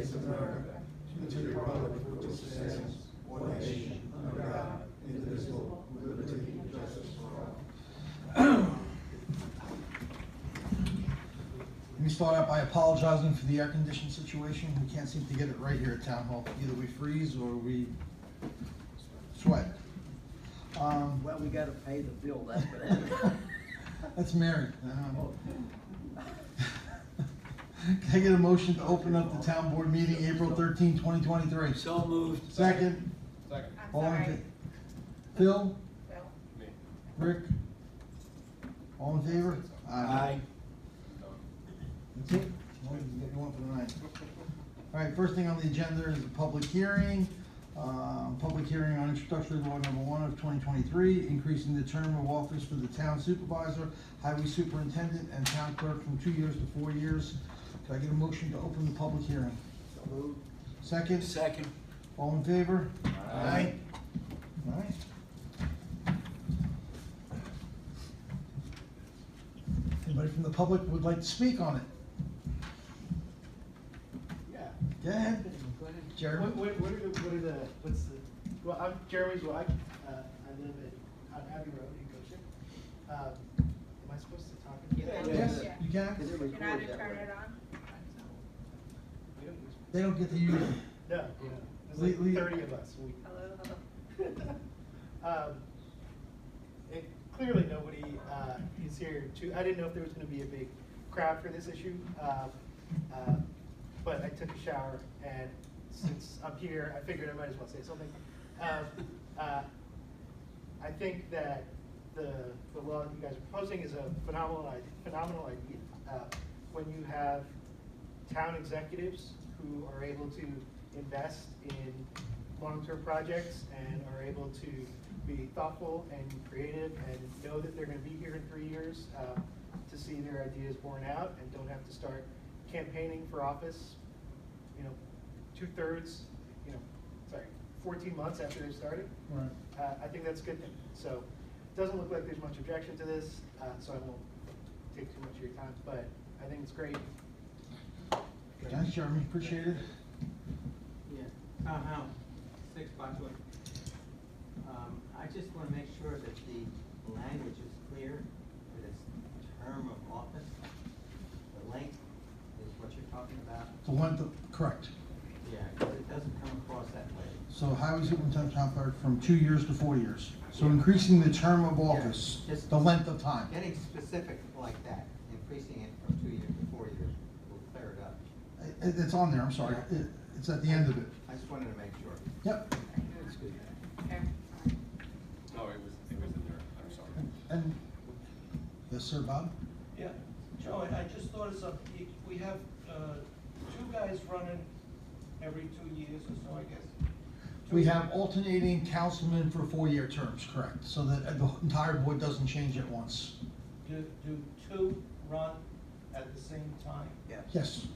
States of America, and to the republic for which it stands, one nation, under God, indivisible, with liberty and justice for all. Let me start out by apologizing for the air conditioning situation. We can't seem to get it right here at Town Hall. Either we freeze or we sweat. Well, we gotta pay the bill, that's what happened. That's Mary. Can I get a motion to open up the town board meeting April 13, 2023? So moved. Second? Second. All in sorry. fa- Phil? Bill. Me. Rick? All in favor? Aye. That's it? Well, we can get you one for the night. All right, first thing on the agenda is a public hearing. Public hearing on introductory law number 1 of 2023, increasing the term of office for the town supervisor, highway superintendent, and town clerk from 2 years to 4 years. Can I get a motion to open the public hearing? So moved. Second? Second. All in favor? Aye. All right. Anybody from the public would like to speak on it? Yeah. Go ahead. Jeremy? What's the, well, I'm Jeremy's wife. I live on Abbey Road in Goshen. Am I supposed to talk? Yes, Yeah. you can. Because it You know how to records that turn way. it on? We don't use- They don't get to use it. No, there's like We- 30 of us. Hello? And clearly nobody is here to, I didn't know if there was gonna be a big crowd for this issue. But I took a shower, and since I'm here, I figured I might as well say something. I think that the law that you guys are proposing is a phenomenal idea. When you have town executives who are able to invest in long-term projects and are able to be thoughtful and creative and know that they're gonna be here in 3 years to see their ideas borne out and don't have to start campaigning for office, 14 months after they've started. Right. I think that's a good thing. So it doesn't look like there's much objection to this, so I won't take too much of your time, but I think it's great. Thanks, Jeremy, appreciate it. Yeah, Tom Howe, 6 Boxwood. I just want to make sure that the language is clear, that it's term of office. The length is what you're talking about. The length of, correct. Yeah, because it doesn't come across that way. So highway superintendent, town clerk from 2 years to 4 years. So increasing the term of office, Yeah, just- the length of time. Getting specific like that, increasing it from 2 years to 4 years will clear it up. It's on there, I'm sorry. It's at the end of it. I just wanted to make sure. Yep. That's good. Okay. No, it was in there, I'm sorry. And, yes, sir, Bob? Yeah, Joe, I just thought of something. We have 2 guys running every 2 years or so, I guess. We have alternating councilmen for 4-year terms, correct, so that the entire board doesn't change at once. Do 2 run at the same time? Yes. Yes.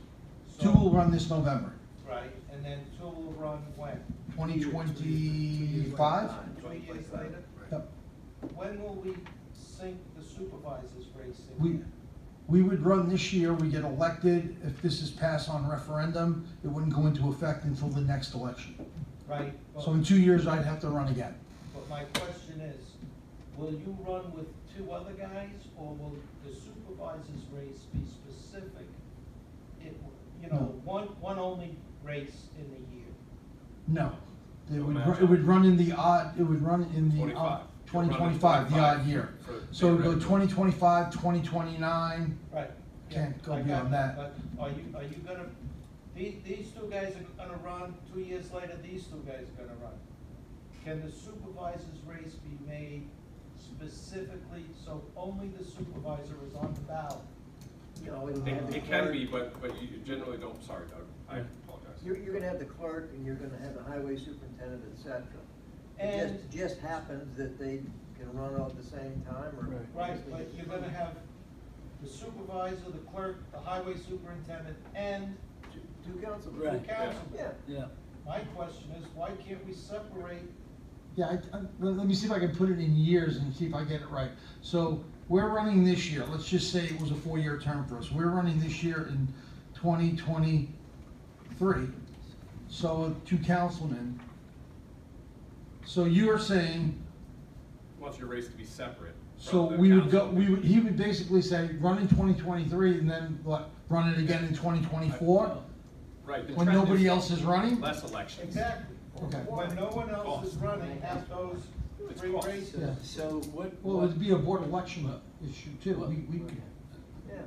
So- 2 will run this November, Right, and then 2 will run when? 2025? 2 years later? Yep. When will we sink the supervisors race in? We would run this year, we get elected. If this is passed on referendum, it wouldn't go into effect until the next election. Right, So in 2 years, I'd have to run again. but my question is, will you run with 2 other guys, or will the supervisors race be specific? One only race in the year? No. No It would run in the odd, it would run in the 25. 2025, the odd year. For the So it would go original. 2025, 2029. Right. Can't go I got beyond that. But are you gonna, these 2 guys are gonna run, 2 years later, these 2 guys are gonna run. Can the supervisor's race be made specifically so only the supervisor is on the ballot? No, it'll have the It can clerk. be, but you generally don't, sorry, Doug, I apologize. You're gonna have the clerk, and you're gonna have the highway superintendent, et cetera. And- It just happens that they can run all at the same time, or? Right, but you're gonna have the supervisor, the clerk, the highway superintendent, and 2 council. 2 councilmen. Yeah. Yeah. My question is, why can't we separate? Yeah, let me see if I can put it in years and see if I get it right. So we're running this year, let's just say it was a 4-year term for us. We're running this year in 2025. 3, so 2 councilmen. So you're saying, Wants your race to be separate. so from the we would go, council. he would basically say, run in 2023 and then what, run it again in 2024? Right. the When trend nobody else is running? Less elections. Exactly. Okay. When no one else is running, have those It's 3 cost. races. Yeah. So what, Well, what, it'd be a board election issue too. We could,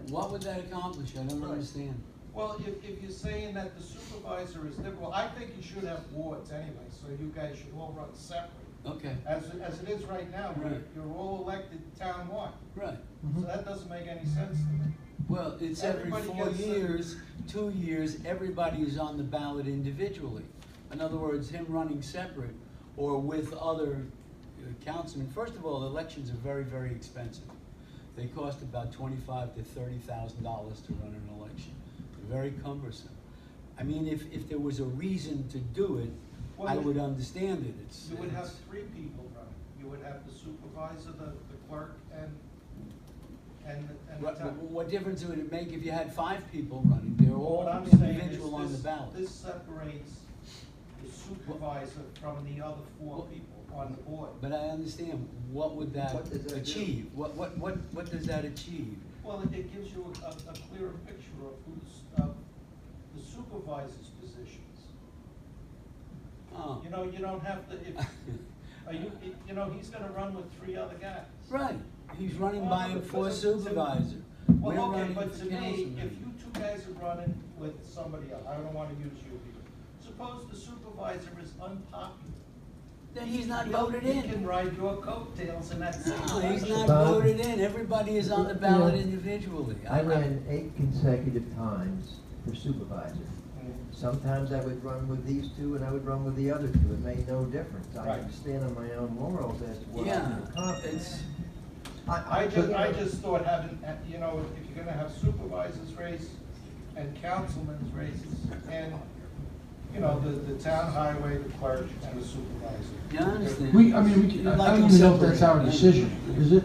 what would that accomplish? I don't understand. Well, if you're saying that the supervisor is different, well, I think you should have wards anyway, so you guys should all run separate. Okay, As it is right now, Right. you're all elected townwide, right. so that doesn't make any sense to me. Well, it's every Everybody 4 gets a- years, 2 years, everybody is on the ballot individually. In other words, him running separate or with other councilmen. First of all, elections are very, very expensive. They cost about $25,000 to $30,000 to run an election. They're very cumbersome. I mean, if there was a reason to do it, Well, I would understand it. You would have 3 people running. You would have the supervisor, the clerk, and the What, town. what difference would it make if you had 5 people running? They're all What I'm saying is individual on the this- ballot. This separates the supervisor from the other 4 people on the board. But I understand, what would that What does that do? achieve? What does that achieve? Well, it gives you a clearer picture of the supervisor's positions. Oh. You know, you don't have to, you know, he's gonna run with 3 other guys. Right, he's running Well, by but- for but- supervisor. We're Well, okay, running but for to me, councilman. if you 2 guys are running with somebody else, I don't wanna use you here. Suppose the supervisor is unpopular. Then he's not He voted He in. can ride your coattails and that's it. No, he's not Bob? voted in. Everybody is on the ballot individually. I ran 8 consecutive times for supervisor. Mm. Sometimes I would run with these 2 and I would run with the other 2. It made no difference. I Right. could stand on my own laurels as to what I Yeah, could accomplish. it's, I just thought having, you know, if you're gonna have supervisor's race and councilman's races and, you know, the town highway, the clerk and the supervisor. yeah, I understand. we can, I don't even know if that's our decision, is it?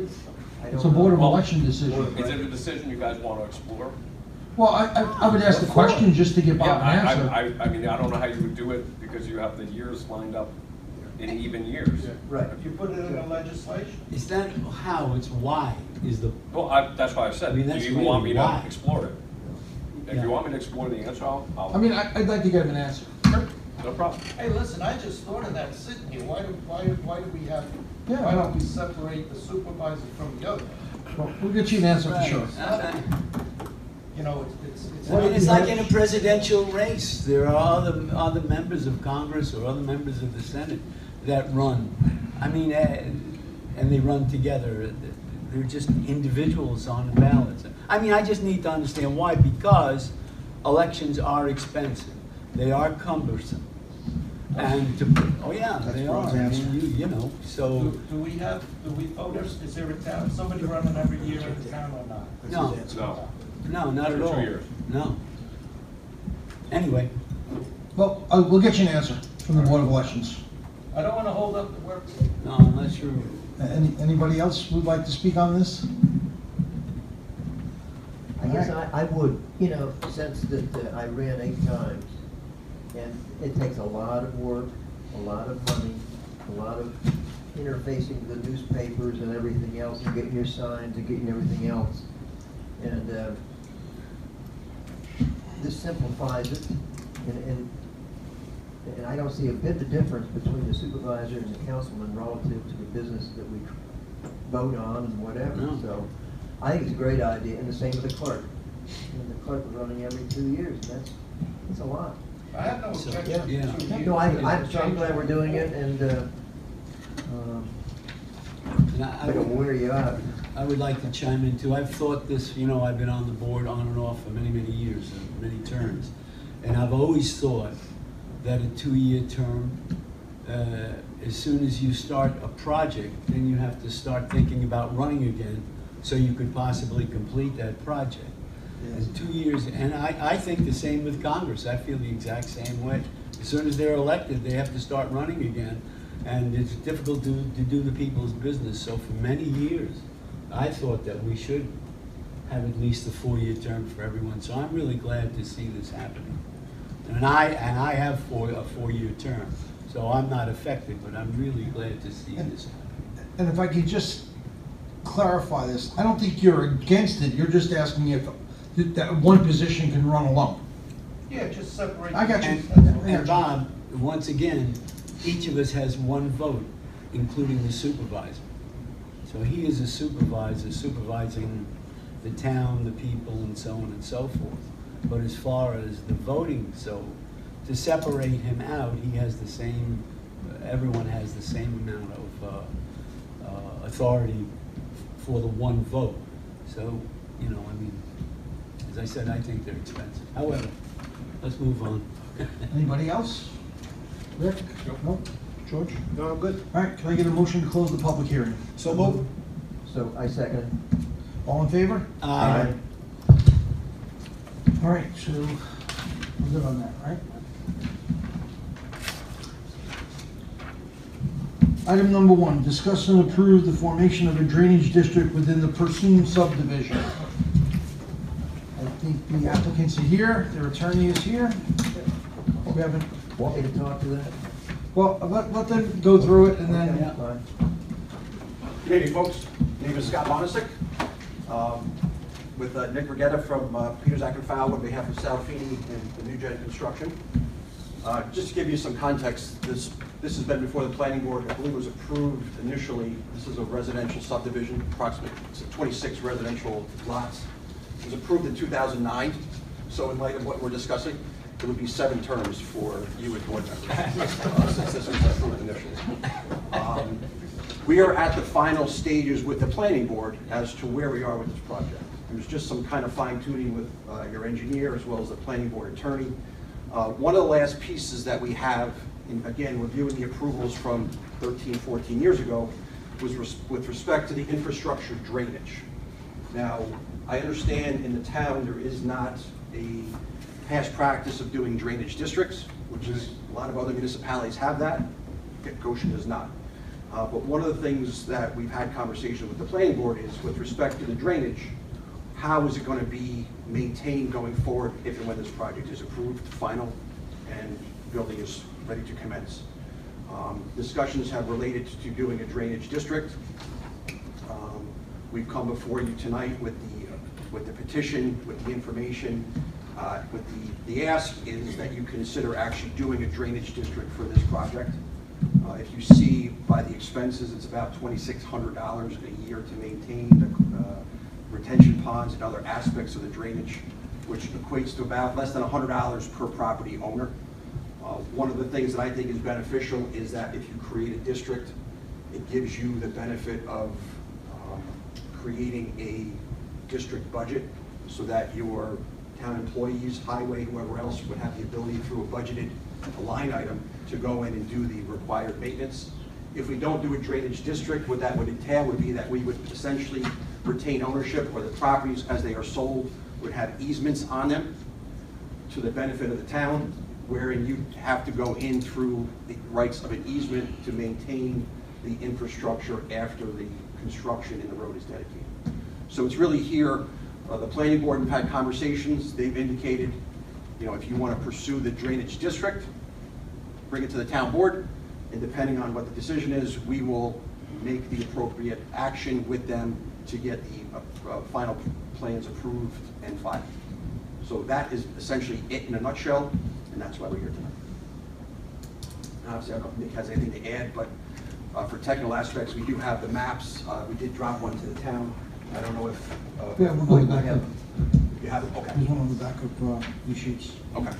It's a Board of Well, Election decision. Is it a decision you guys want to explore? Well, I would ask the question just to give Bob an Yeah, answer. I mean, I don't know how you would do it because you have the years lined up in even years. Right. If you put it in the legislation. It's not how, it's why is the, Well, that's why I said, I mean, do that's you even want me really to why. explore it? If Yeah. you want me to explore the answer, I'll. I mean, I'd like to get him an answer. No problem. Hey, listen, I just thought of that sitting here. Why do we have, Yeah, why no. don't we separate the supervisor from the other? Well, we'll get you an answer for right. sure. You know, it's. I mean, it's like in a presidential race. There are other members of Congress or other members of the Senate that run. I mean, and they run together. They're just individuals on the ballots. I mean, I just need to understand why, because elections are expensive. They are cumbersome. And oh yeah, That's they are. Ron's I answer. mean, you know, so, Do we voters, is there a town, somebody running every year in the town or not? no, No. no, not at Every all. 2 years. No. Anyway, Well, we'll get you an answer from the Board of Elections. I don't wanna hold up the work. no, unless you're, Anybody else would like to speak on this? I guess I would, you know, since that I ran 8 times, and it takes a lot of work, a lot of money, a lot of interfacing with the newspapers and everything else, and getting your signs and getting everything else. And this simplifies it, and I don't see a bit of difference between the supervisor and the councilman relative to the business that we vote on and whatever. No. So I think it's a great idea, and the same with the clerk. And the clerk was running every 2 years, and that's a lot. I have no So, objection yeah. to you. No, I'm glad we're doing it, and and I don't wear you out. I would like to chime in too. I've thought this, you know, I've been on the board on and off for many, many years, many terms. And I've always thought that a 2-year term, as soon as you start a project, then you have to start thinking about running again so you could possibly complete that project. And 2 years, and I think the same with Congress. I feel the exact same way. As soon as they're elected, they have to start running again. And it's difficult to do the people's business. So for many years, I thought that we should have at least a 4-year term for everyone. So I'm really glad to see this happening. And I have a 4-year term, so I'm not affected, but I'm really glad to see this. And if I could just clarify this, I don't think you're against it, you're just asking if that one position can run alone. Yeah, just separate. I got you. And Bob, once again, each of us has one vote, including the supervisor. So he is a supervisor supervising the town, the people, and so on and so forth. But as far as the voting, so to separate him out, he has the same, everyone has the same amount of authority for the one vote. So, you know, I mean, as I said, I think they're expensive. However, let's move on. Anybody else? Rick? No? George? No, I'm good. All right, can I get a motion to close the public hearing? So move. So I second. All in favor? Aye. All right, so we're good on that, right? Item number 1, discuss and approve the formation of a drainage district within the Pursuit subdivision. I think the applicants are here, their attorney is here. We haven't, Want me to talk to that? well, let them go through it and then, Okay, fine. Good evening, folks. My name is Scott Monisick, with Nick Regetta from Peters Act and Fowl on behalf of Salafini and the New Gen Construction. Just to give you some context, this has been before the planning board. I believe it was approved initially. This is a residential subdivision, approximately 26 residential lots. It was approved in 2009. So in light of what we're discussing, it would be 7 terms for you as board members, since this was approved initially. We are at the final stages with the planning board as to where we are with this project. There's just some kind of fine tuning with your engineer as well as the planning board attorney. One of the last pieces that we have, in, again, reviewing the approvals from 13, 14 years ago, was with respect to the infrastructure drainage. Now, I understand in the town there is not a past practice of doing drainage districts, which is a lot of other municipalities have that. Goshen does not. But one of the things that we've had conversation with the planning board is with respect to the drainage, how is it going to be maintained going forward if and when this project is approved, final, and building is ready to commence. Discussions have related to doing a drainage district. We've come before you tonight with the petition, with the information, with the ask is that you consider actually doing a drainage district for this project. If you see by the expenses, it's about $2,600 a year to maintain the retention ponds and other aspects of the drainage, which equates to about less than $100 per property owner. One of the things that I think is beneficial is that if you create a district, it gives you the benefit of creating a district budget so that your town employees, highway, whoever else would have the ability through a budgeted line item to go in and do the required maintenance. If we don't do a drainage district, what that would entail would be that we would essentially retain ownership, or the properties as they are sold would have easements on them to the benefit of the town, wherein you have to go in through the rights of an easement to maintain the infrastructure after the construction and the road is dedicated. So it's really here, the planning board have had conversations. They've indicated, you know, if you want to pursue the drainage district, bring it to the town board, and depending on what the decision is, we will make the appropriate action with them to get the final plans approved and filed. So that is essentially it in a nutshell, and that's why we're here tonight. Obviously, I don't know if Nick has anything to add, but for technical aspects, we do have the maps. We did drop one to the town. I don't know if... yeah, we're going back I up. have- You have it? Okay. There's one on the back of these sheets. Okay.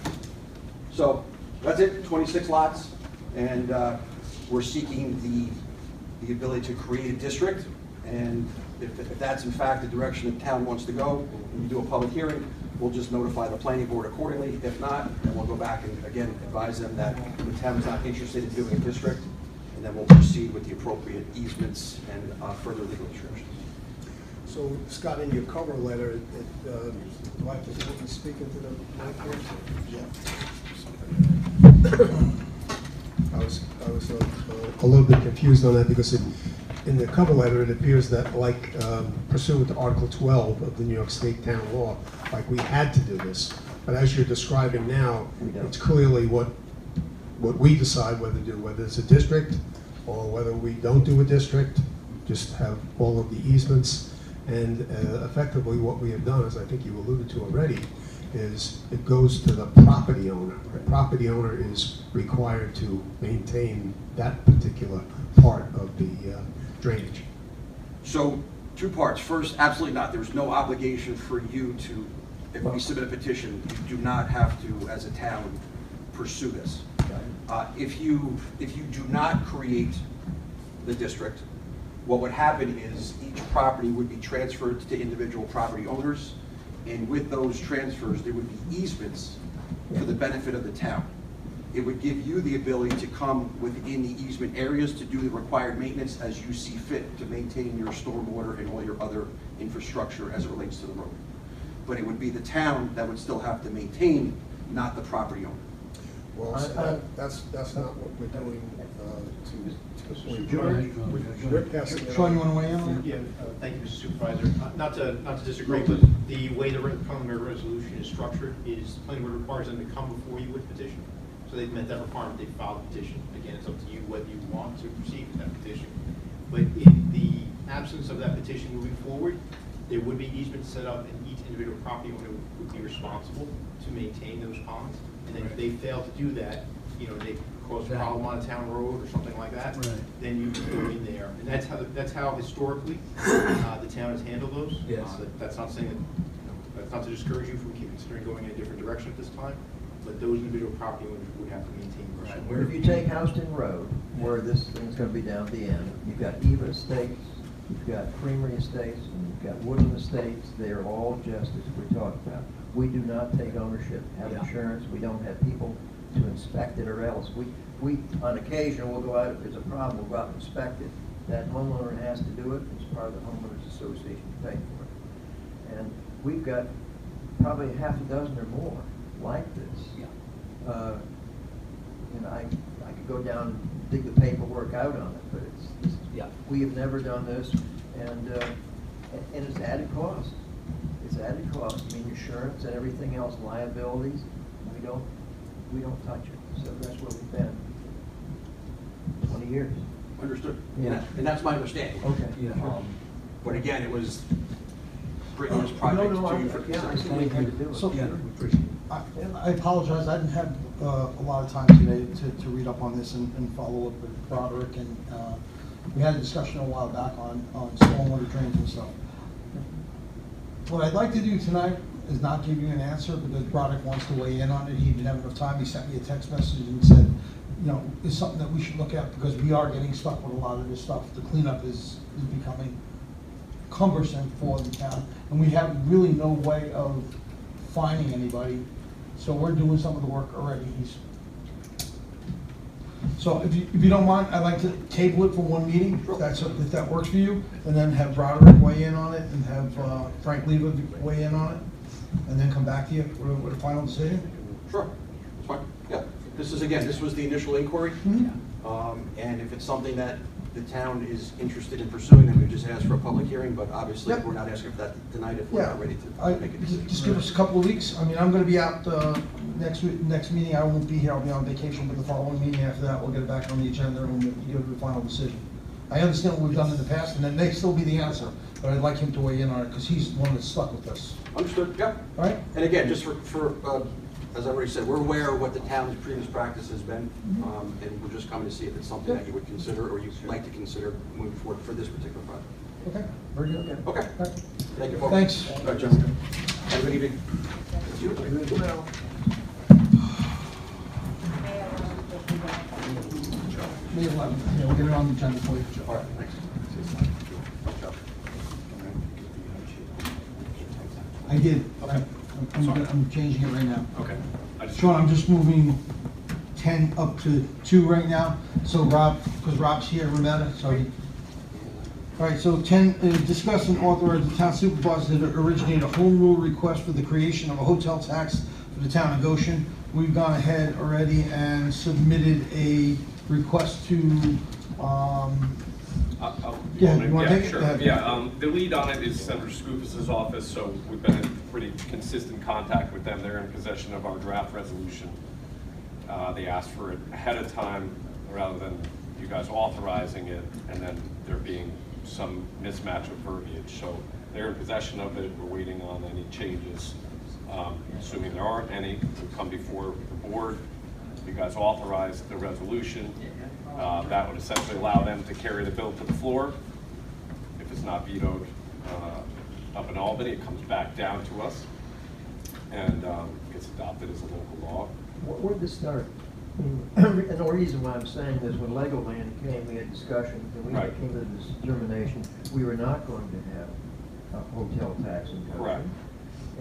So that's it, 26 lots, and we're seeking the ability to create a district. And if that's in fact the direction the town wants to go, and we do a public hearing, we'll just notify the planning board accordingly. If not, then we'll go back and again advise them that the town is not interested in doing a district, and then we'll proceed with the appropriate easements and further legal restrictions. So, Scott, in your cover letter, do I have to speak into the mic here? Yeah. I was a little bit confused on that because in the cover letter, it appears that like pursuant to Article 12 of the New York State Town Law, like we had to do this. But as you're describing now, We don't. it's clearly what we decide whether to do, whether it's a district or whether we don't do a district, just have all of the easements. And effectively what we have done, as I think you alluded to already, is it goes to the property owner. The property owner is required to maintain that particular part of the drainage. So, two parts. First, absolutely not. There's no obligation for you to, if we submit a petition, you do not have to, as a town, pursue this. If you do not create the district, what would happen is each property would be transferred to individual property owners, and with those transfers, there would be easements for the benefit of the town. It would give you the ability to come within the easement areas to do the required maintenance as you see fit to maintain your stormwater and all your other infrastructure as it relates to the road. But it would be the town that would still have to maintain, not the property owner. Well, so that's not what we're doing to the point. We're passing it Sean, on. you want to weigh in on it? Yeah, thank you, Mr. Supervisor. Not to disagree, but the way the preliminary resolution is structured is the planning board requires them to come before you with petition. So they've met that requirement, they filed a petition. Again, it's up to you whether you want to proceed with that petition. But in the absence of that petition moving forward, there would be easements set up and each individual property owner would be responsible to maintain those ponds. And then if they fail to do that, you know, they cause a problem on a town road or something like that, Right. then you can go in there. And that's how historically the town has handled those. Yes. That's not saying that, you know, that's not to discourage you from considering going in a different direction at this time, but those individual property owners would have to maintain. Where if you take Houston Road, where this thing's gonna be down at the end, you've got Eva Estates, you've got Creamery Estates, and you've got Woodland Estates, they're all just as we talked about. We do not take ownership, have Yeah. insurance, we don't have people to inspect it or else. We, on occasion, will go out, if there's a problem, we'll go out and inspect it. That homeowner has to do it, it's part of the homeowners association to pay for it. And we've got probably half a dozen or more like this. Yeah. And I could go down and dig the paperwork out on it, but it's, Yeah. we have never done this, and it's added cost. It's added cost, I mean, insurance and everything else, liabilities, we don't touch it, so that's where we've been. 20 years. Understood? Yeah. And that's my understanding. Okay. Yeah. But again, it was bringing this project No, to you for yeah, I see consideration. what you had to do. So- Yeah, appreciate it. I apologize, I didn't have a lot of time today to read up on this and follow up with Broderick, and we had a discussion a while back on stormwater drains and stuff. What I'd like to do tonight is not give you an answer, because Broderick wants to weigh in on it. He didn't have enough time. He sent me a text message and said, you know, it's something that we should look at, because we are getting stuck with a lot of this stuff. The cleanup is becoming cumbersome for the town, and we have really no way of finding anybody, so we're doing some of the work already. So if you don't mind, I'd like to table it for one meeting, if that works for you, and then have Broderick weigh in on it, and have Frank Leva weigh in on it, and then come back to you with a final decision. Sure, that's fine, yeah. This is, again, this was the initial inquiry. Mhm. And if it's something that the town is interested in pursuing, then we just ask for a public hearing, but obviously, Yep. we're not asking for that tonight if we're Yeah, not ready to make a decision. just give us a couple of weeks. I mean, I'm gonna be out next meeting, I won't be here, I'll be on vacation, but the following meeting after that, we'll get it back on the agenda and we'll give the final decision. I understand what we've done in the past, and that may still be the answer, but I'd like him to weigh in on it, because he's the one that's stuck with this. Understood, yeah. All right? And again, just for as I already said, we're aware of what the town's previous practice has been, and we're just coming to see if it's something that you would consider, or you'd like to consider moving forward for this particular project. Okay, very good. Okay, All right. thank you, folks. Thanks. All right, gentlemen. Have a good evening. It's you. Well, May 11th, yeah, we'll get it on the agenda for you. All right, thanks. I did. Okay. I'm changing it right now. Okay. I just- Sean, I'm just moving 10 up to 2 right now, so Rob, because Rob's here, remember, so he... All right, so 10, discuss and authorize the town supervisor to originate a home rule request for the creation of a hotel tax for the town of Goshen. We've gone ahead already and submitted a request to, I'll- Yeah, you wanna take it? Sure, Go ahead. yeah, the lead on it is Senator Scoofus's office, so we've been in pretty consistent contact with them. They're in possession of our draft resolution. They asked for it ahead of time rather than you guys authorizing it and then there being some mismatch of verbiage. So they're in possession of it. We're waiting on any changes. Assuming there aren't any, we'll come before the board. You guys authorize the resolution. That would essentially allow them to carry the bill to the floor. If it's not vetoed up in Albany, it comes back down to us and gets adopted as a local law. Where'd this start? And the reason why I'm saying this, when Legoland came, we had discussions, and we Right. came to this determination, we were not going to have a hotel tax in Goshen. Correct.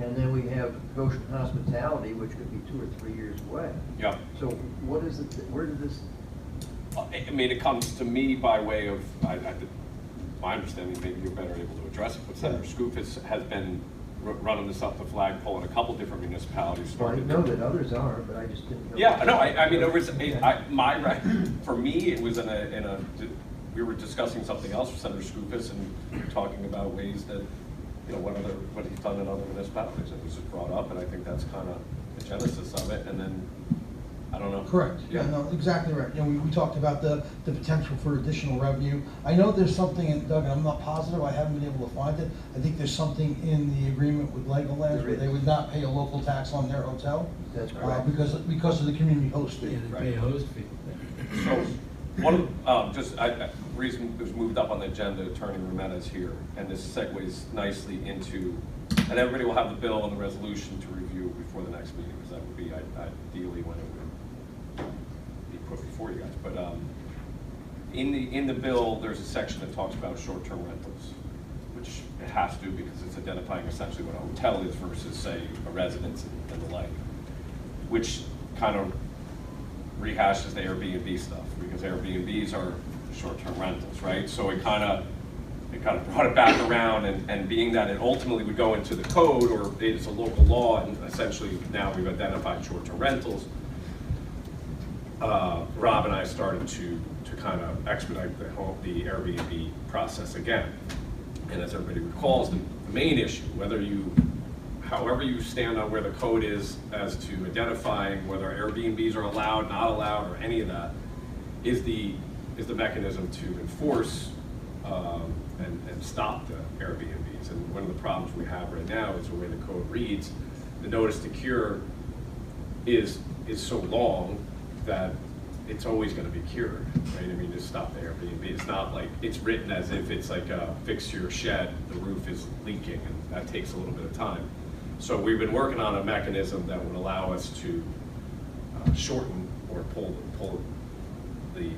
And then we have Goshen Hospitality, which could be 2 or 3 years away. Yeah. So what is it, where did this, I mean, it comes to me by way of, my understanding, maybe you're better able to address it, but Senator Skoufis has been running this up the flagpole in a couple different municipalities. well, I started know that others are, but I just didn't know. Yeah, no, I mean, there was, for me, it was we were discussing something else with Senator Skoufis and talking about ways that, you know, what he's done in other municipalities. It was just brought up, and I think that's kind of the genesis of it, and then, I don't know. Correct, yeah, no, exactly right. You know, we talked about the potential for additional revenue. I know there's something, Doug, and I'm not positive, I haven't been able to find it. I think there's something in the agreement with Legoland where they would not pay a local tax on their hotel. That's correct. Because of the community host fee. Yeah, they pay a host fee. So, one of, reason it was moved up on the agenda, Attorney Rometta is here, and this segues nicely into, and everybody will have the bill and the resolution to review before the next meeting, because that would be ideally when it would be put before you guys. But in the bill, there's a section that talks about short-term rentals, which it has to because it's identifying essentially what a hotel is versus, say, a residence and the like, which kind of rehashes the Airbnb stuff, because Airbnbs are short-term rentals, right? So it kind of brought it back around, and being that it ultimately would go into the code, or it is a local law, and essentially now we've identified short-term rentals, Rob and I started to kind of expedite the Airbnb process again. And as everybody recalls, the main issue, however you stand on where the code is as to identifying whether Airbnbs are allowed, not allowed, or any of that, is the mechanism to enforce and stop the Airbnbs. And one of the problems we have right now is the way the code reads. The notice to cure is so long that it's always going to be cured, right? I mean, just stop the Airbnb. It's not like it's written as if it's like fix your shed, the roof is leaking, and that takes a little bit of time. So we've been working on a mechanism that would allow us to shorten or pull the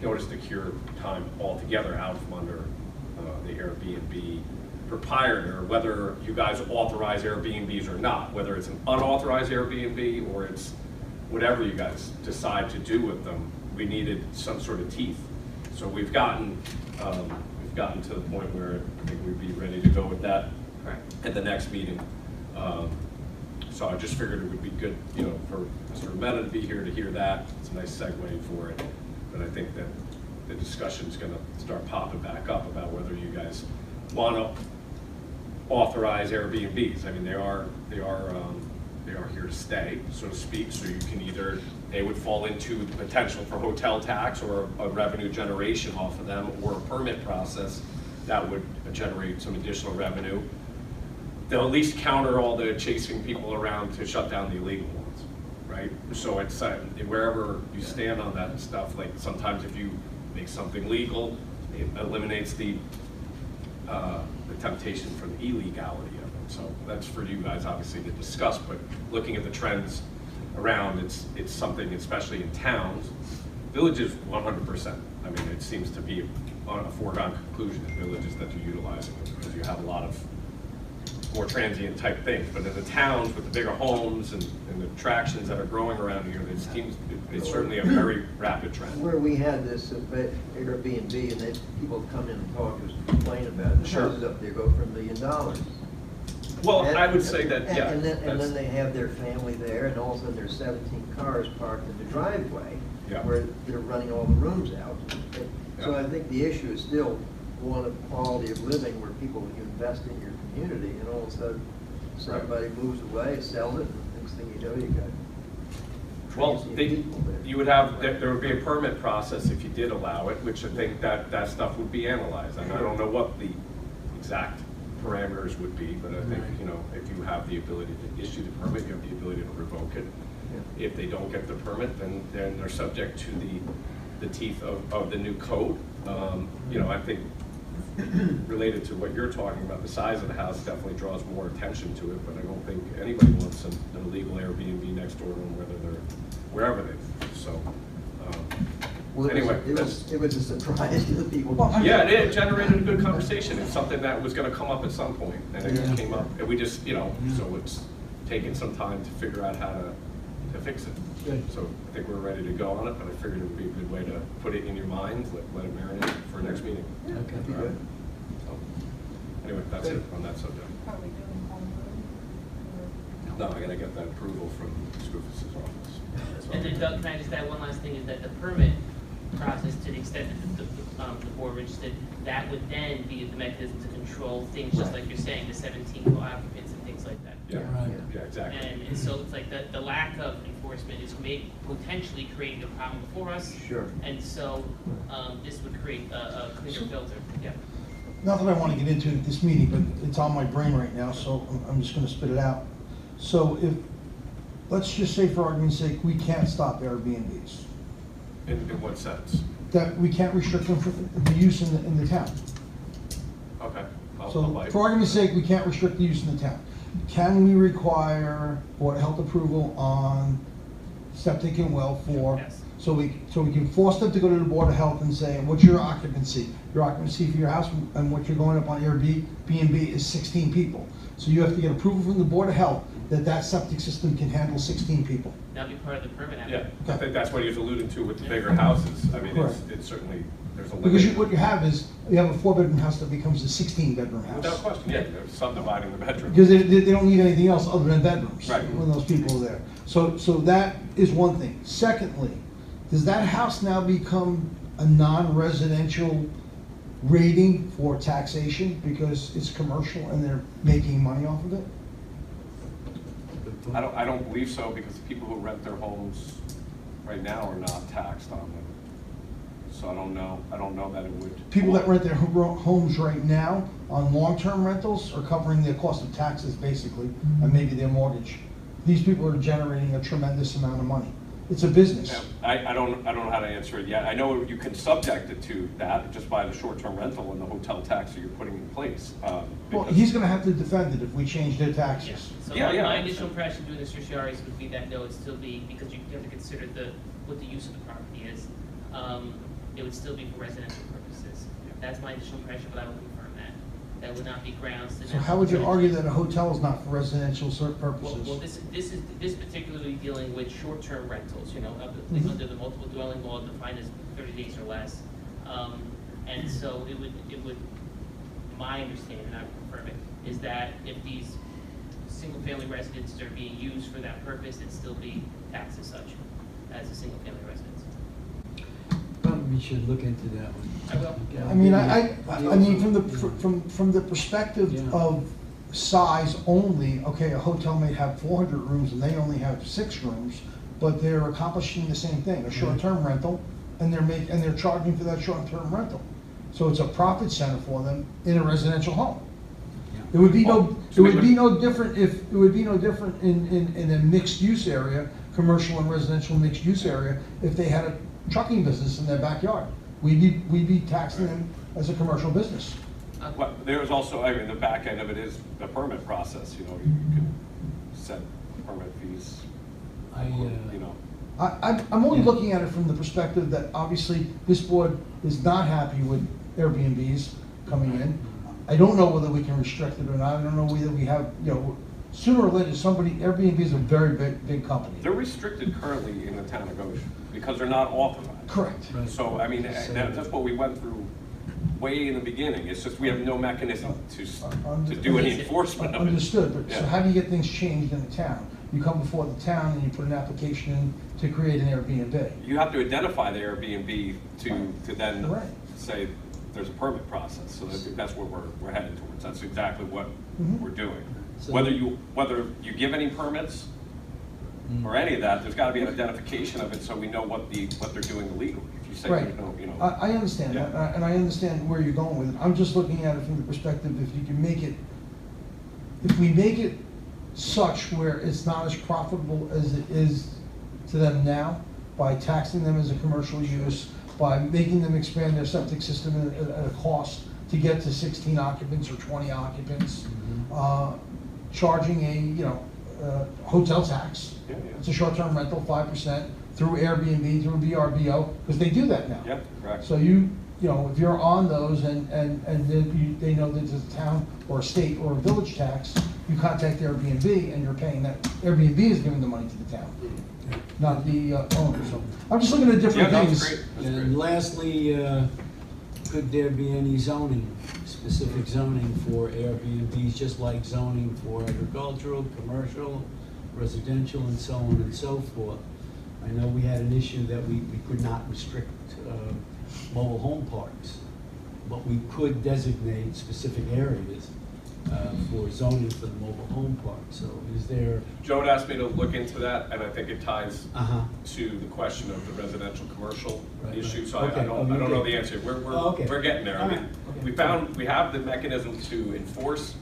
notice to cure time altogether out from under the Airbnb proprietor, whether you guys authorize Airbnbs or not, whether it's an unauthorized Airbnb or it's whatever you guys decide to do with them. We needed some sort of teeth. So we've gotten to the point where I think we'd be ready to go with that at the next meeting. So I just figured it would be good, you know, for Mr. Rometta to be here to hear that. It's a nice segue for it. But I think that the discussion's going to start popping back up about whether you guys want to authorize Airbnbs. I mean, they are here to stay, so to speak. So you can they would fall into the potential for hotel tax or a revenue generation off of them, or a permit process that would generate some additional revenue. They'll at least counter all the chasing people around to shut down the illegal ones, right? So it's wherever you stand on that stuff. Like sometimes if you make something legal, it eliminates the temptation for the illegality of it. So that's for you guys obviously to discuss. But looking at the trends around, it's something, especially in towns, villages 100%. I mean, it seems to be a foregone conclusion in villages that you're utilizing it because you have a lot of more transient type things. But in the towns with the bigger homes and the attractions that are growing around here, it's certainly a very rapid trend. Where we had this Airbnb, and then people come in and talk to us, complain about it. The Sure. houses up there go for $1 million. Well, I would say that, yeah. And then they have their family there, and all of a sudden there's 17 cars parked in the driveway Yeah. where they're running all the rooms out. So Yeah. I think the issue is still one of quality of living where people invest in your community, and all of a sudden somebody moves away, sells it, next thing you know, you got Well, transient people there. you would have, there would be a permit process if you did allow it, which I think that stuff would be analyzed. And I don't know what the exact parameters would be, but I think, you know, if you have the ability to issue the permit, you have the ability to revoke it. If they don't get the permit, then they're subject to the teeth of the new code. You know, I think related to what you're talking about, the size of the house definitely draws more attention to it, but I don't think anybody wants an illegal Airbnb next door to them, wherever they live. So, Well, anyway, it was a surprise to the people. yeah, it generated a good conversation. It's something that was gonna come up at some point, and it just came up, and we just, you know, so it's taken some time to figure out how to fix it. Good. So I think we're ready to go on it, but I figured it would be a good way to put it in your mind, let it marinate for next meeting. Okay. That'd be good. So, anyway, that's it on that subject. Are we doing home rule? No, I gotta get that approval from Scoofus's office. And then Doug, can I just add one last thing, is that the permit process, to the extent that the board registered, that would then be the mechanism to control things, just like you're saying, the 17 co-occupants and things like that. Yeah, Right. yeah, exactly. And so it's like the lack of enforcement is potentially creating a problem for us. Sure. And so this would create a cleaner filter, yeah. Not that I want to get into it at this meeting, but it's on my brain right now, so I'm just going to spit it out. So if, let's just say for argument's sake, we can't stop Airbnbs. In what sense? That we can't restrict them for the use in the town. Okay. I'll So bite. for argument's sake, we can't restrict the use in the town. Can we require Board of Health approval on septic and well for? Yes. So we can force them to go to the Board of Health and say, what's your occupancy? Your occupancy for your house and what you're going up on Airbnb is 16 people. So you have to get approval from the Board of Health that septic system can handle 16 people. That'll be part of the permit. Yeah, I think that's what he was alluding to with the bigger houses. I mean, Correct. it's certainly, there's a Because limit. what you have is, you have a 4-bedroom house that becomes a 16-bedroom Without house. question, yeah, they're subdividing the bedroom. Because they don't need anything else other than bedrooms. Right. When those people are there. So that is one thing. Secondly, does that house now become a non-residential rating for taxation because it's commercial and they're making money off of it? I don't believe so, because the people who rent their homes right now are not taxed on them. So I don't know that it would. People that rent their homes right now on long-term rentals are covering their cost of taxes basically, and maybe their mortgage. These people are generating a tremendous amount of money. It's a business. Yeah, I don't know how to answer it yet. I know you can subject it to that just by the short-term rental and the hotel tax that you're putting in place. Well, because- he's gonna have to defend it if we change their taxes. So Yeah, yeah, my I initial understand. impression doing the certiorari's would be that no, it'd still be, because you have to consider what the use of the property is. It would still be for residential purposes. That's my initial impression, but I will confirm that. That would not be grounds to. So how would you argue that a hotel is not for residential purposes? Well, this particularly dealing with short-term rentals, you know, Mhm. under the multiple dwelling law defined as 30 days or less. And so it would, my understanding, and I would confirm it, is that if these single-family residences are being used for that purpose, it'd still be taxed as such, as a single-family residence. Probably should look into that one. I will. Okay, I mean, I'll I mean, give you- from the perspective Yeah. of size only, okay, a hotel may have 400 rooms and they only have 6 rooms, but they're accomplishing the same thing, a short-term rental, and they're charging for that short-term rental. So it's a profit center for them in a residential home. It would be no different in a mixed-use area, commercial and residential mixed-use area, if they had a trucking business in their backyard. We'd be taxing them as a commercial business. Well, there's also, I mean, the back end of it is the permit process, you know, you can set permit fees, you know. I'm only Yeah. looking at it from the perspective that obviously this board is not happy with Airbnbs coming in. I don't know whether we can restrict it or not. I don't know whether we have, you know, sooner or later, Airbnb is a very big company. They're restricted currently in the town of Goshen because they're not authorized. Correct. Right. So, I mean, that's what we went through way in the beginning. It's just we have no mechanism to do any enforcement of it. Understood, but so Yeah. how do you get things changed in the town? You come before the town and you put an application in to create an Airbnb. You have to identify the Airbnb to then Right. say there's a permit process. So that's what we're headed towards. That's exactly what Mhm. we're doing. So- whether you give any permits Mm. or any of that, there's gotta be an identification of it so we know what they're doing illegally. If you say Right. there's no, I understand that, and I understand where you're going with it. I'm just looking at it from the perspective, if you can make it, if we make it such where it's not as profitable as it is to them now, by taxing them as a commercial use, by making them expand their septic system at a cost to get to 16 occupants or 20 occupants, charging a hotel tax. Yeah, yeah. It's a short-term rental, 5%, through Airbnb, through VRBO, because they do that now. Yep, correct. So if you're on those and then they know that it's a town or a state or a village tax, you contact Airbnb and you're paying that. Airbnb is giving the money to the town, not the owner. So I'm just looking at different Yeah, no, things. that's great. That's And great. lastly, could there be any zoning, specific zoning for Airbnbs, just like zoning for agricultural, commercial, residential, and so on and so forth? I know we had an issue that we could not restrict mobile home parks, but we could designate specific areas for zoning for the mobile home park. So is there? Joe had asked me to look into that, and I think it ties Uh-huh. to the question of the residential commercial Right, issue, right. so Okay. I don't know Okay. the answer. Oh, okay. We're getting there. I All mean, right. Okay. we have the mechanism to enforce,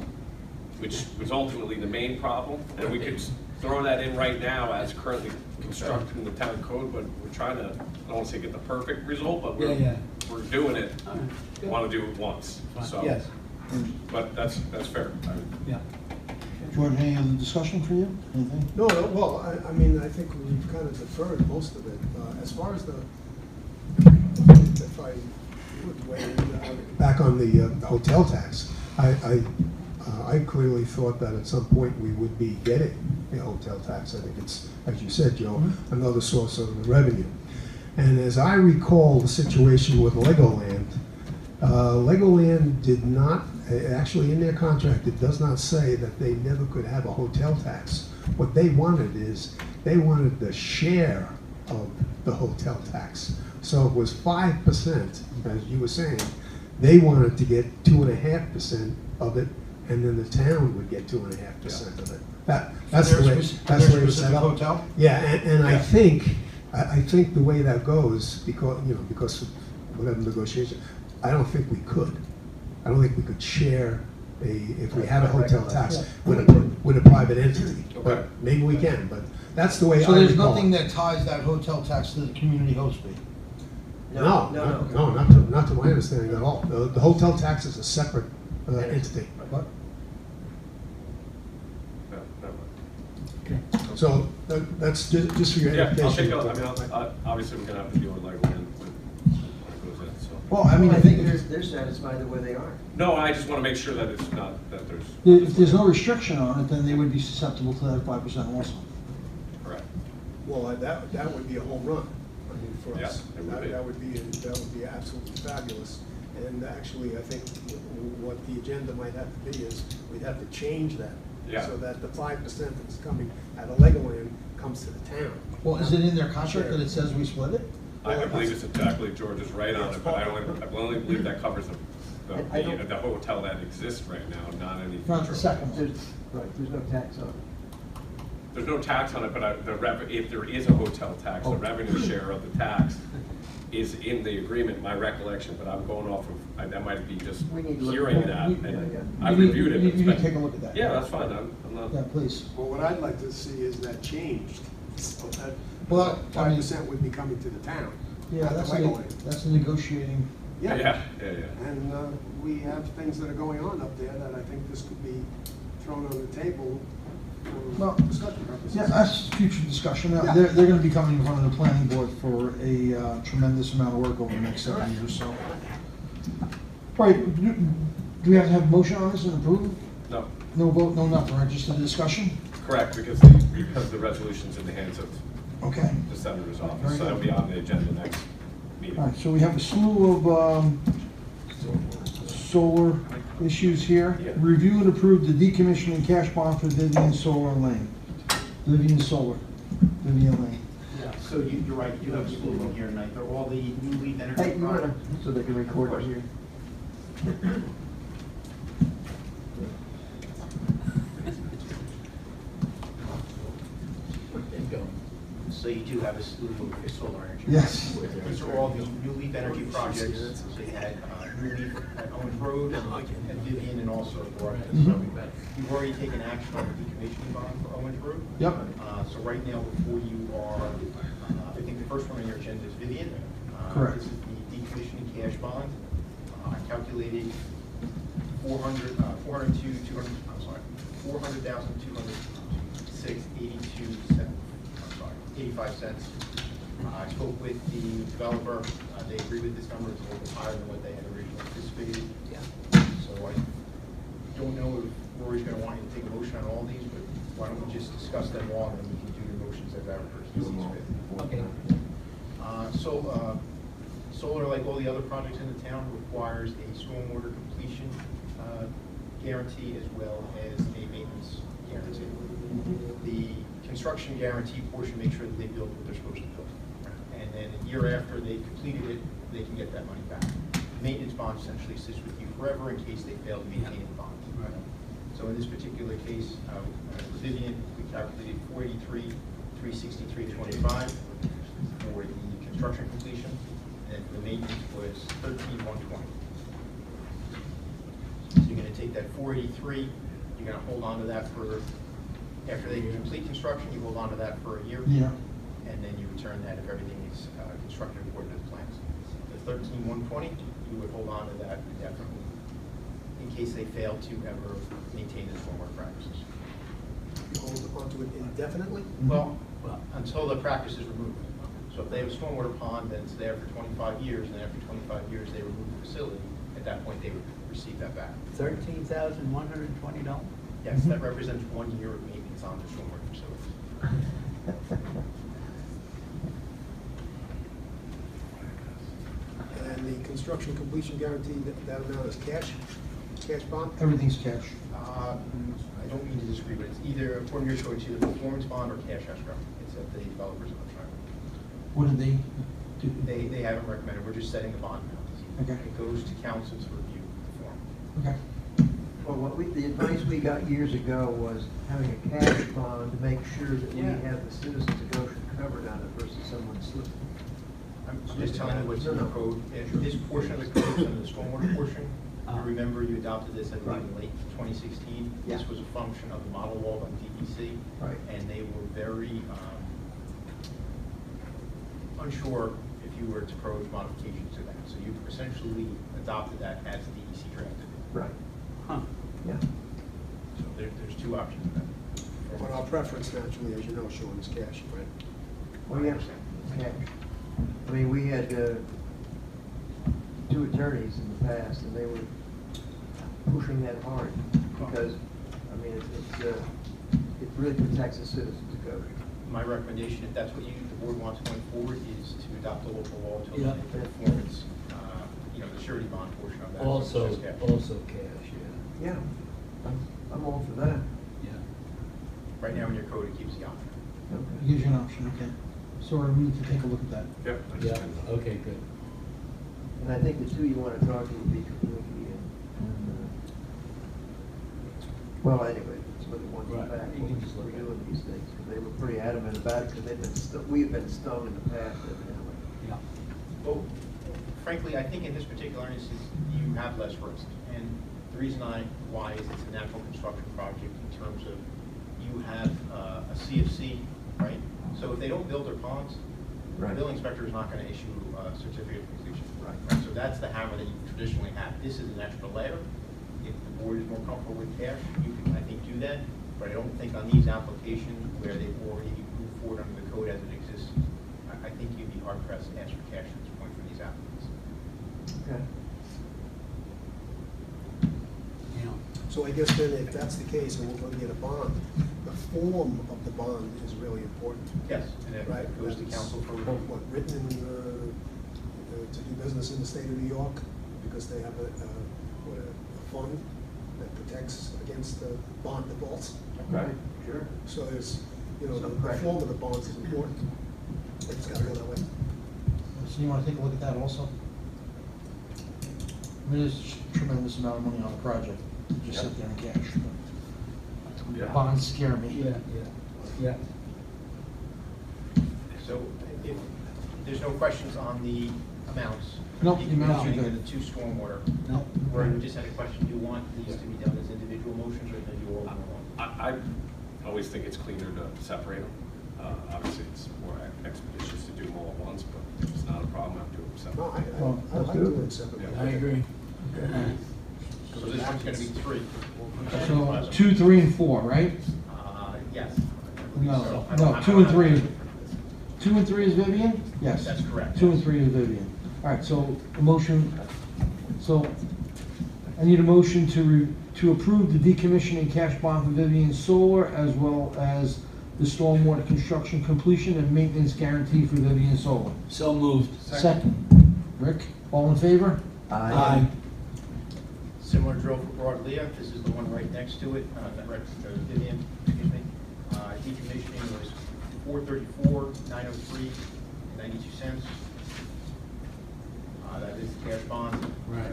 which was ultimately the main problem, and we could throw that in right now as currently constructed in the town code, but we're trying to, I don't want to say get the perfect result, but Yeah. we're doing it, All right. Good. want to do it once, Fine. so. Yes, But that's fair. yeah. George, any other discussion for you? Anything? No, well, I mean, I think we've kind of deferred most of it. As far as if I would weigh in, back on the hotel tax, I clearly thought that at some point we would be getting a hotel tax. I think it's, as you said, Joe, another source of revenue. And as I recall the situation with Legoland, Legoland did not, actually in their contract, it does not say that they never could have a hotel tax. What they wanted is, they wanted the share of the hotel tax. So it was 5%, as you were saying. They wanted to get 2.5% of it, and then the town would get 2.5% of it. That's the way it's set up. Hotel? Yeah, and I think the way that goes, because of whatever negotiation, I don't think we could. I don't think we could share if we had a hotel tax with a private entity. But maybe we can, but that's the way I recall. So there's nothing that ties that hotel tax to the community host fee? No, not to my understanding at all. The hotel tax is a separate entity. What? No, never mind. So that's just for your Yeah, I'll education. take a, obviously, we're gonna have to deal with Legoland when it goes in, so. Well, I mean, I think They're satisfied the way they are. No, I just wanna make sure that it's not, that there's. if there's no restriction on it, then they would be susceptible to that 5% also. Correct. Well, that would be a home run, I mean, for Yeah, us. it would be. That would be absolutely fabulous. And actually, I think what the agenda might have to be is, we'd have to change that. Yeah. So that the 5% that's coming out of Legoland comes to the town. Well, is it in their contract that it says we split it? I believe it's exactly, George is right on it, but I only believe that covers I don't- the hotel that exists right now, not any future. Not the second one. There's no tax on it. There's no tax on it, but if there is a hotel tax, the revenue share of the tax is in the agreement, my recollection, but I'm going off of, that might be just We need to look hearing at that, it. and I've reviewed it. You It's need to been- take a look at that. Yeah, that's fine, I'm not. Yeah, please. Well, what I'd like to see is that changed, so that Well, I mean- 5% would be coming to the town. Yeah, not that's Legoland. a negotiating. Yeah. And we have things that are going on up there that I think this could be thrown on the table Well, for discussion purposes. Yeah, that's future discussion. Now, Yeah. they're gonna be coming in front of the planning board for a tremendous amount of work over the next 7 years, so. All right, do we have to have a motion on this and approve? No, No vote, no nothing, right, just a discussion? correct, because the resolution's in the hands of Okay. the senator's Very office, so good. that'll be on the agenda next meeting. All right, so we have a slew of solar issues here. Yeah. Review and approve the decommissioning cash bond for Vivian Solar Lane. Vivian Solar, Vivian Lane. Yeah, so you're right, you do have people in here tonight, they're all the newly Hey, energy you wanna, products. so they can record it here. So you do have a slew of solar energy. Yes. These are all the New Leaf energy projects. So you had New Leaf at Owens Road, and Vivian, and also Broadhead. So you've already taken action on the decommissioning bond for Owens Road. Yep. So right now before you are, I think the first one on your agenda is Vivian. Correct. This is the decommissioning cash bond. I calculated 85 cents. I spoke with the developer, they agree with this number, it's a little bit higher than what they had originally anticipated. So I don't know if Rory's gonna want you to take a motion on all these, but why don't we just discuss them all, and then we can do the motions as our person sees fit. Okay. Solar, like all the other projects in the town, requires a stormwater completion guarantee as well as a maintenance guarantee. The construction guarantee portion makes sure that they build what they're supposed to build. And then a year after they've completed it, they can get that money back. Maintenance bond essentially sits with you forever in case they fail to maintain the bond. Right. So in this particular case, Vivian, we calculated 483, 363.25 for the construction completion, and for the maintenance was 13,120. So you're gonna take that 483, you're gonna hold on to that for, after they complete construction, you hold on to that for a year. Yeah. And then you return that if everything is constructed according to the plans. The 13,120, you would hold on to that indefinitely in case they fail to ever maintain the stormwater practices. You hold onto it indefinitely? Well, until the practice is removed. So if they have a stormwater pond that's there for 25 years, and then after 25 years they remove the facility, at that point they would receive that back. $13,120? Yes, that represents 1 year of maintenance on the stormwater facility. And the construction completion guarantee, that amount is cash bond? Everything's cash. I don't mean to disagree, but it's either, according to your choice, either performance bond or cash escrow. It's at the developer's option. What did they do? They haven't recommended, we're just setting the bond amount. Okay. It goes to council to review the form. Okay. Well, the advice we got years ago was having a cash bond to make sure that we have the citizens of Goshen covered on it versus someone slipping. I'm just telling you what's in the code. If this portion of the code is under the stormwater portion, you remember you adopted this, I believe, in late 2016. This was a function of the model law by DEC. Right. And they were very unsure if you were to propose modifications to that. So you essentially adopted that as DEC drafted it. Right. Huh. Yeah. So there's two options in that. But our preference naturally, as you know, Sean, is cash, right? Well, yeah, cash. I mean, we had two attorneys in the past, and they were pushing that hard because, I mean, it really protects the citizens of Goshen. My recommendation, if that's what the board wants going forward, is to adopt the local law to Yeah. eliminate the performance, the surety bond portion of that. So Also, it's just cash. also cash, yeah. Yeah, I'm all for that. Yeah. Right now in your code, it keeps the option. It gives you an option, okay. So we need to take a look at that. Yep. Yeah, okay, good. And I think the two you want to talk to would be Kabuki and well, anyway, let's look at one Right. back. You can just look We're at it. doing these things, because they were pretty adamant about it, because we've been stung in the past, evidently. Yeah. Well, frankly, I think in this particular instance, you have less risk. And the reason why is it's a natural construction project in terms of you have a CFC, right? So if they don't build their ponds, the Right. building inspector is not going to issue a certificate of completion. Right. So that's the hammer that you traditionally have. This is an extra layer. If the board is more comfortable with cash, you can, I think, do that. But I don't think on these applications where they've already moved forward under the code as it exists, I think you'd be hard pressed to ask for cash at this point for these applicants. Okay. Yeah. So I guess then if that's the case and we're going to get a bond, the form of the bond is really important. Yes, and then Right. it goes to council for What, written in, to do business in the state of New York, because they have a fund that protects against bond defaults. Right, sure. So there's, Some the pressure. form of the bonds is important. It's got to go that way. So you want to take a look at that also? I mean, there's a tremendous amount of money on the project, to just sit there in cash. Yeah. Bonds scare me. Yeah, yeah, yeah. So if there's no questions on the amounts. No, the amounts are decommissioning good. and the two stormwater. No. Roy, we just had a question, do you want these to be done as individual motions, or do you all want one? I always think it's cleaner to separate them. Obviously, it's more expeditious to do them all at once, but if it's not a problem, I do them No, separately. I like doing it separately. I agree. So this one's gonna be 3. So 2, 3, and 4, right? Yes. No, I don't- no, 2 and 3. 2 and 3 is Vivian? Yes. That's correct, 2 and yes. 3 is Vivian. All right, so a motion, so I need a motion to approve the decommissioning cash bond for Vivian Solar, as well as the stormwater construction completion and maintenance guarantee for Vivian Solar. So moved. Second. Rick, all in favor? Aye. Similar drill for Broadleah, this is the one right next to it, Vivian, excuse me. Decommissioning was $434,903.92. That is the cash bond. Right.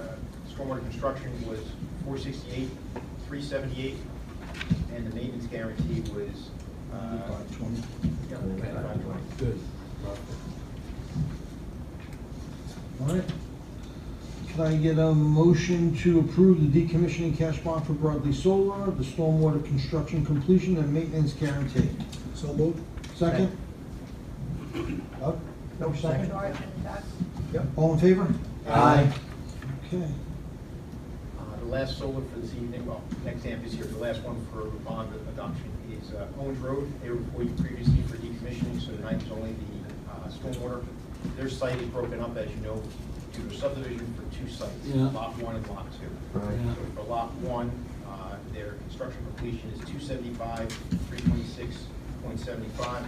Stormwater construction was $468,378, and the maintenance guarantee was, $520. yeah, $520. Good. All right. Can I get a motion to approve the decommissioning cash bond for Broadley Solar, the stormwater construction completion and maintenance guarantee? So moved? Second? Doug? No, second? George and Doug. Yep. All in favor? Aye. Okay. The last solar for this evening, well, next amp is here, the last one for bond adoption is Owens Road. They were before you previously for decommissioning, so tonight is only the stormwater. Their site is broken up, as you know, due to a subdivision for 2 sites, Yeah. Lot 1 and Lot 2. Right. Yeah. So for Lot 1, their construction completion is 275, 326.75,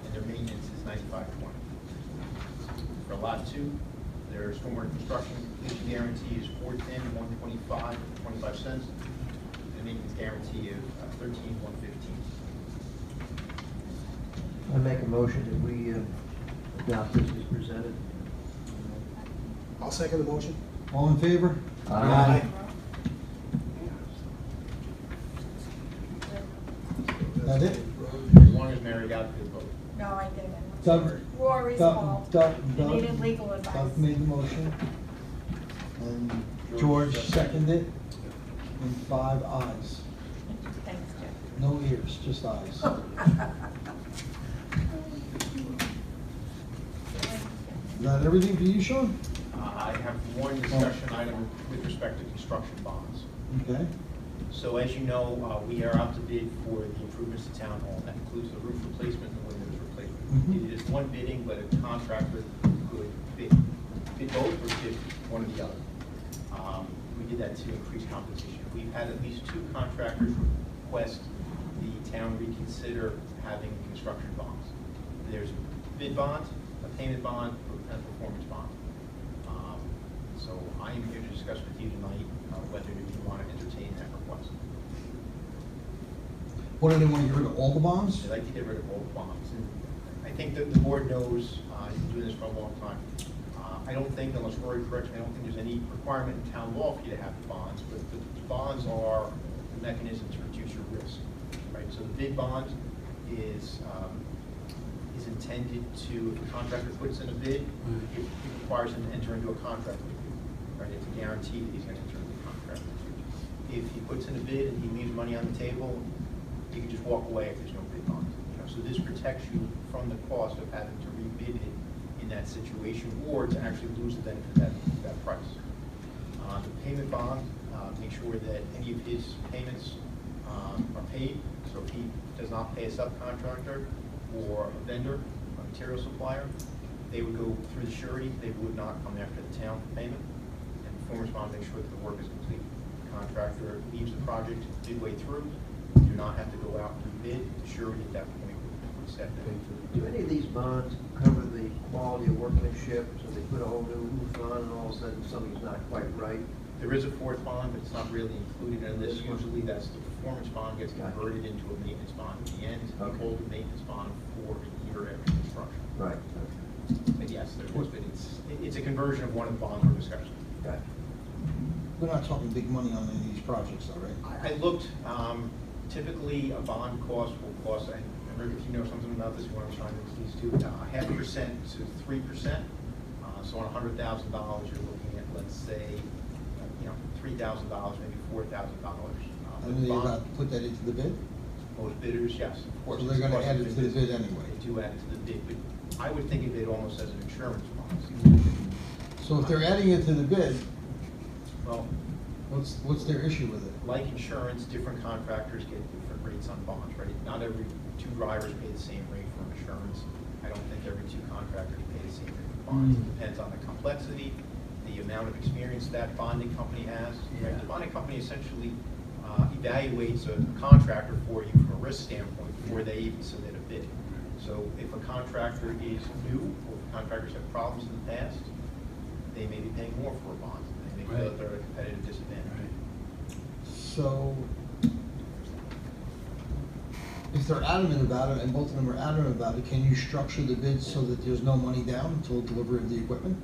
and their maintenance is 95.20. For Lot 2, their stormwater construction completion guarantee is 410, 125, 25 cents. The maintenance guarantee is 13, 115. I make a motion that we adopt this as presented. I'll second the motion. All in favor? Aye. That it? As long as Mary got the vote. No, I didn't. Doug? Rory's Doug- fault. Doug- He Doug- needed legal advice. Doug made the motion. And George seconded it. And 5 ayes. Thanks, Jeff. No ears, just ayes. Is that everything for you, Sean? I have one discussion item with respect to construction bonds. Okay. So as you know, we are out to bid for the improvements to Town Hall. That includes the roof replacement and windows replacement. Mhm. It is one bidding, but a contractor could bid both or bid one or the other. We did that to increase competition. We've had at least 2 contractors request the town reconsider having construction bonds. There's a bid bond, a payment bond, and a performance bond. So I am here to discuss with you tonight whether you want to entertain that request. What, do they want to get rid of all the bonds? I'd like to get rid of all the bonds. And I think that the board knows, you've been doing this for a long time. I don't think, unless Rory corrects me, I don't think there's any requirement in town law for you to have the bonds, but the bonds are the mechanism to reduce your risk, right? So the bid bond is intended to, if a contractor puts in a bid, it requires him to enter into a contract with you, right? It's a guarantee that he's going to enter into a contract with you. If he puts in a bid and he leaves money on the table, you can just walk away if there's no bid bond. So this protects you from the cost of having to rebid it in that situation, or to actually lose the benefit of that price. The payment bond, make sure that any of his payments are paid. So if he does not pay a subcontractor or a vendor, a material supplier, they would go through the surety. They would not come after the town for payment. And the performance bond makes sure that the work is complete. The contractor leaves the project midway through. You do not have to go out and rebid. The surety at that point would set that. Do any of these bonds cover the quality of workmanship, so they put a whole new roof on and all of a sudden something's not quite right? There is a 4th bond, but it's not really included in this. Usually that's the performance bond gets converted into a maintenance bond at the end. We Okay. hold the maintenance bond for a year after construction. Right. But yes, there is, but it's a conversion of one of the bonds we're discussing. Gotcha. We're not talking big money on any of these projects, though, right? I looked, Typically, a bond cost will cost, and Rick, if you know something about this, you want to chime in, please do, 0.5% to 3%. So on $100,000, you're looking at, let's say, $3,000, maybe $4,000. And they're about to put that into the bid? Most bidders, yes, of course. So they're gonna add it to the bid anyway? They do add it to the bid, but I would think of it almost as an insurance policy. So if they're adding it to the bid, Well, what's their issue with it? like insurance, different contractors get different rates on bonds, right? Not every two drivers pay the same rate for insurance. I don't think every two contractors pay the same rate for bonds. It depends on the complexity, the amount of experience that bonding company has. Right? The bonding company essentially evaluates a contractor for you from a risk standpoint before they even submit a bid. So if a contractor is new, or if contractors have problems in the past, they may be paying more for a bond. They may feel that they're at a competitive disadvantage. So, if they're adamant about it, and both of them are adamant about it, can you structure the bid so that there's no money down until delivery of the equipment?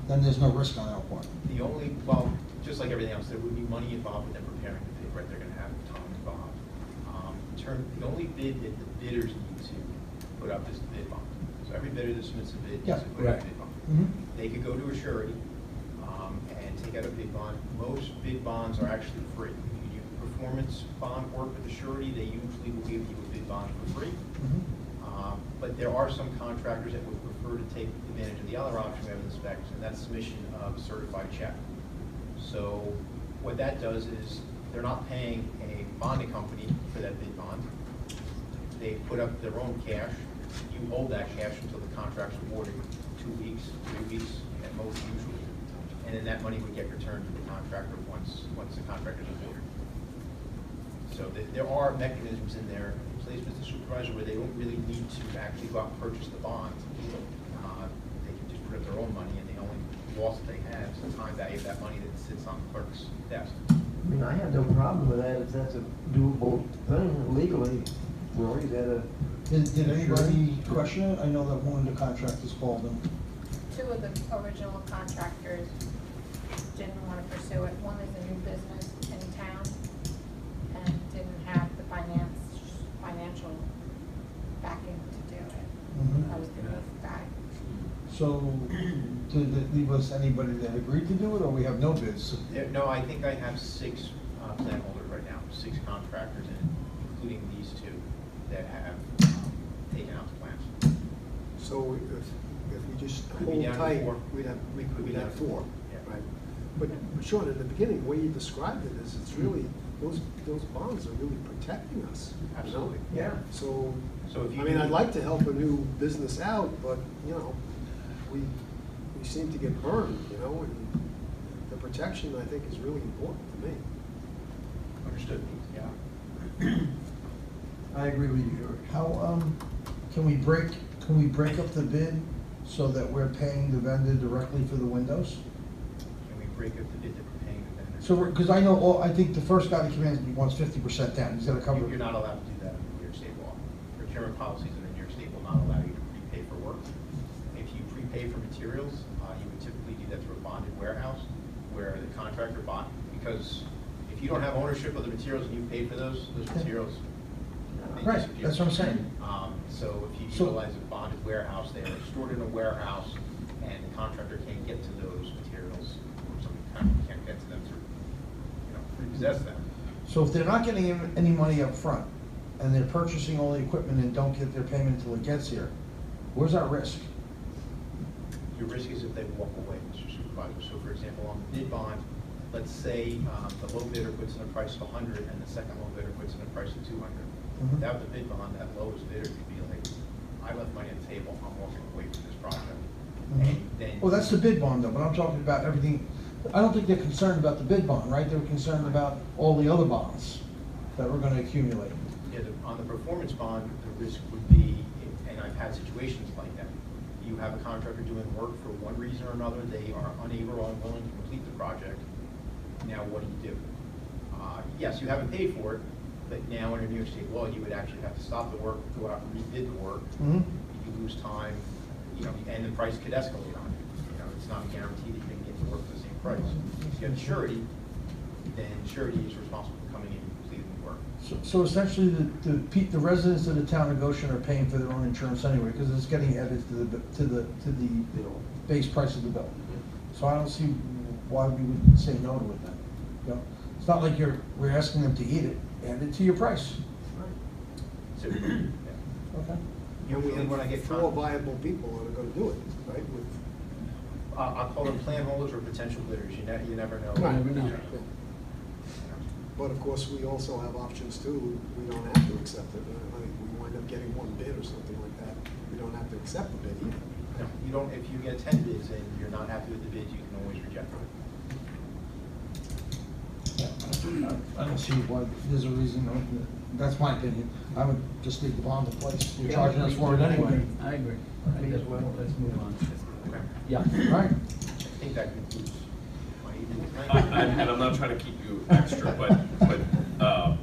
Then there's no risk on our part. The only, well, just like everything else, there would be money involved with them preparing the bid, right? They're gonna have time involved. The only bid that the bidders need to put up is the bid bond. So every bidder that submits a bid needs to put up a bid bond. They could go to a surety, and take out a bid bond. Most bid bonds are actually free. If you do performance bond work with a surety, they usually will give you a bid bond for free. But there are some contractors that would prefer to take advantage of the other option we have in the specs, and that's submission of a certified check. So what that does is they're not paying a bonding company for that bid bond. They put up their own cash. You hold that cash until the contract's awarded, 2 weeks, 3 weeks, at most usually. And then that money would get returned to the contractor once the contractor's awarded. So there are mechanisms in there, in place, Mr. Supervisor, where they don't really need to actually go out and purchase the bond. They can just put up their own money, and the only loss that they have is the time value of that money that sits on the clerk's desk. I mean, I have no problem with that if that's a doable thing legally. Rory, is that a? Did anybody question it? I know that one of the contractors called them. Two of the original contractors didn't want to pursue it. One is a new business in town and didn't have the financial backing to do it. That was the best guy. So, did it leave us anybody that agreed to do it, or we have no bids? No, I think I have 6 plan holders right now, 6 contractors, including these 2 that have taken out the plans. So if we just Could be hold down to tight, 4. we'd have, Could be down to 4, Yeah. right? But Sean, in the beginning, the way you described it is, it's really, those bonds are really protecting us. you know? Absolutely. Yeah. So, So if you I mean, do- I'd like to help a new business out, but, we seem to get burned, and the protection, I think, is really important to me. Understood, yeah. I agree with you, George. How, can we break up the bid so that we're paying the vendor directly for the windows? Can we break up the bid that we're paying the vendor? So, because I think the first guy that came in wants 50% down, he's gonna cover. You're not allowed to do that under New York State law. Procurement policies in New York State will not allow you to prepay for work. If you prepay for materials, you would typically do that through a bonded warehouse where the contractor bought, because if you don't have ownership of the materials and you pay for those materials, they Right, disappear. that's what I'm saying. So if you So- utilize a bonded warehouse, they are stored in a warehouse, and the contractor can't get to those materials, or somebody can't get to them to, repossess them. So if they're not getting any money up front, and they're purchasing all the equipment and don't get their payment until it gets here, where's our risk? Your risk is if they walk away, Mr. Supervisor. So for example, on the bid bond, let's say the low bidder puts in a price of 100 and the second low bidder puts in a price of 200. Without the bid bond, that lowest bidder could be like, I left money on the table, I'm walking away from this project. And then. Well, that's the bid bond though, but I'm talking about everything, I don't think they're concerned about the bid bond, right? They're concerned about all the other bonds that we're gonna accumulate. Yeah, on the performance bond, the risk would be, and I've had situations like that. You have a contractor doing work for one reason or another, they are unable or unwilling to complete the project. Now, what do? Yes, you haven't paid for it, but now under New York State law, you would actually have to stop the work, go out and rebid the work. You lose time, and the price could escalate on you. It's not a guarantee that you're going to get the work for the same price. If you have surety, then surety is responsible for coming in and completing the work. So essentially, the residents of the town of Goshen are paying for their own insurance anyway, because it's getting added to the base price of the bill. So I don't see why we would say no to it then. You know, it's not like we're asking them to eat it, add it to your price. So, yeah. Okay. And when I get four viable people that are gonna do it, right? With I'll call them plan holders or potential bidders, you never know. Right. Never know. But of course, we also have options too. We don't have to accept it. I mean, we wind up getting one bid or something like that. We don't have to accept the bid either. No, you don't, if you get 10 bids and you're not happy with the bid, you can always reject it. I don't see why there's a reason, that's my opinion. I would just leave the bond in place. You're charging us for it anyway. I agree. as well. Let's move on. Okay. Yeah. All right. I think that concludes my evening tonight. And I'm not trying to keep you extra, but,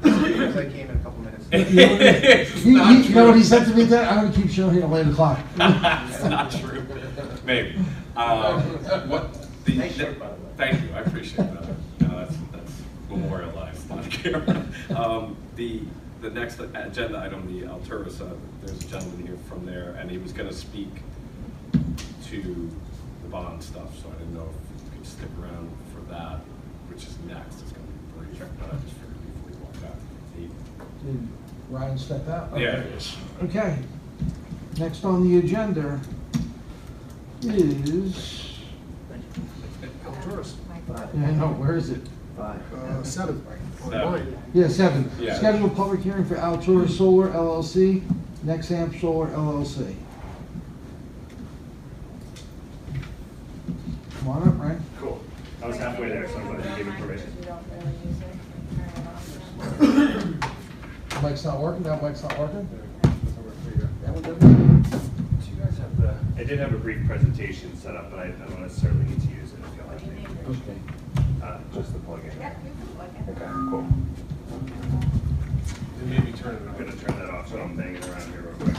Because I came in a couple minutes. You know what he said to me then? I'm gonna keep showing you at 8 o'clock. It's not true. Maybe. What the? Nice shirt, by the way. Thank you. I appreciate that. That's memorialized on camera. The next agenda item, the Alturas. There's a gentleman here from there, and he was going to speak to the bond stuff. So I didn't know if you could stick around for that, which is next. It's going to be pretty. I just figured before we walk out. Did Ryan step out? Yeah, it is. Okay. Next on the agenda is, Alturas, yeah, no, where is it? 7 on Seven. mine. Yeah, 7. Yeah. Scheduled public hearing for Altura Solar LLC, Nexamp Solar LLC. Come on up, Ryan. Cool. I was halfway there, so I'm glad you gave me permission. You don't really use it. Turn it off. Mic's not working, that mic's not working? That one doesn't? Do you guys have the? I did have a brief presentation set up, but I don't necessarily need to use it if you What do you need? like. Okay. Just the plug-in. Yeah, you can plug it. Okay, cool. And maybe turn it I'm on. gonna turn that off, so I'm banging around here real quick.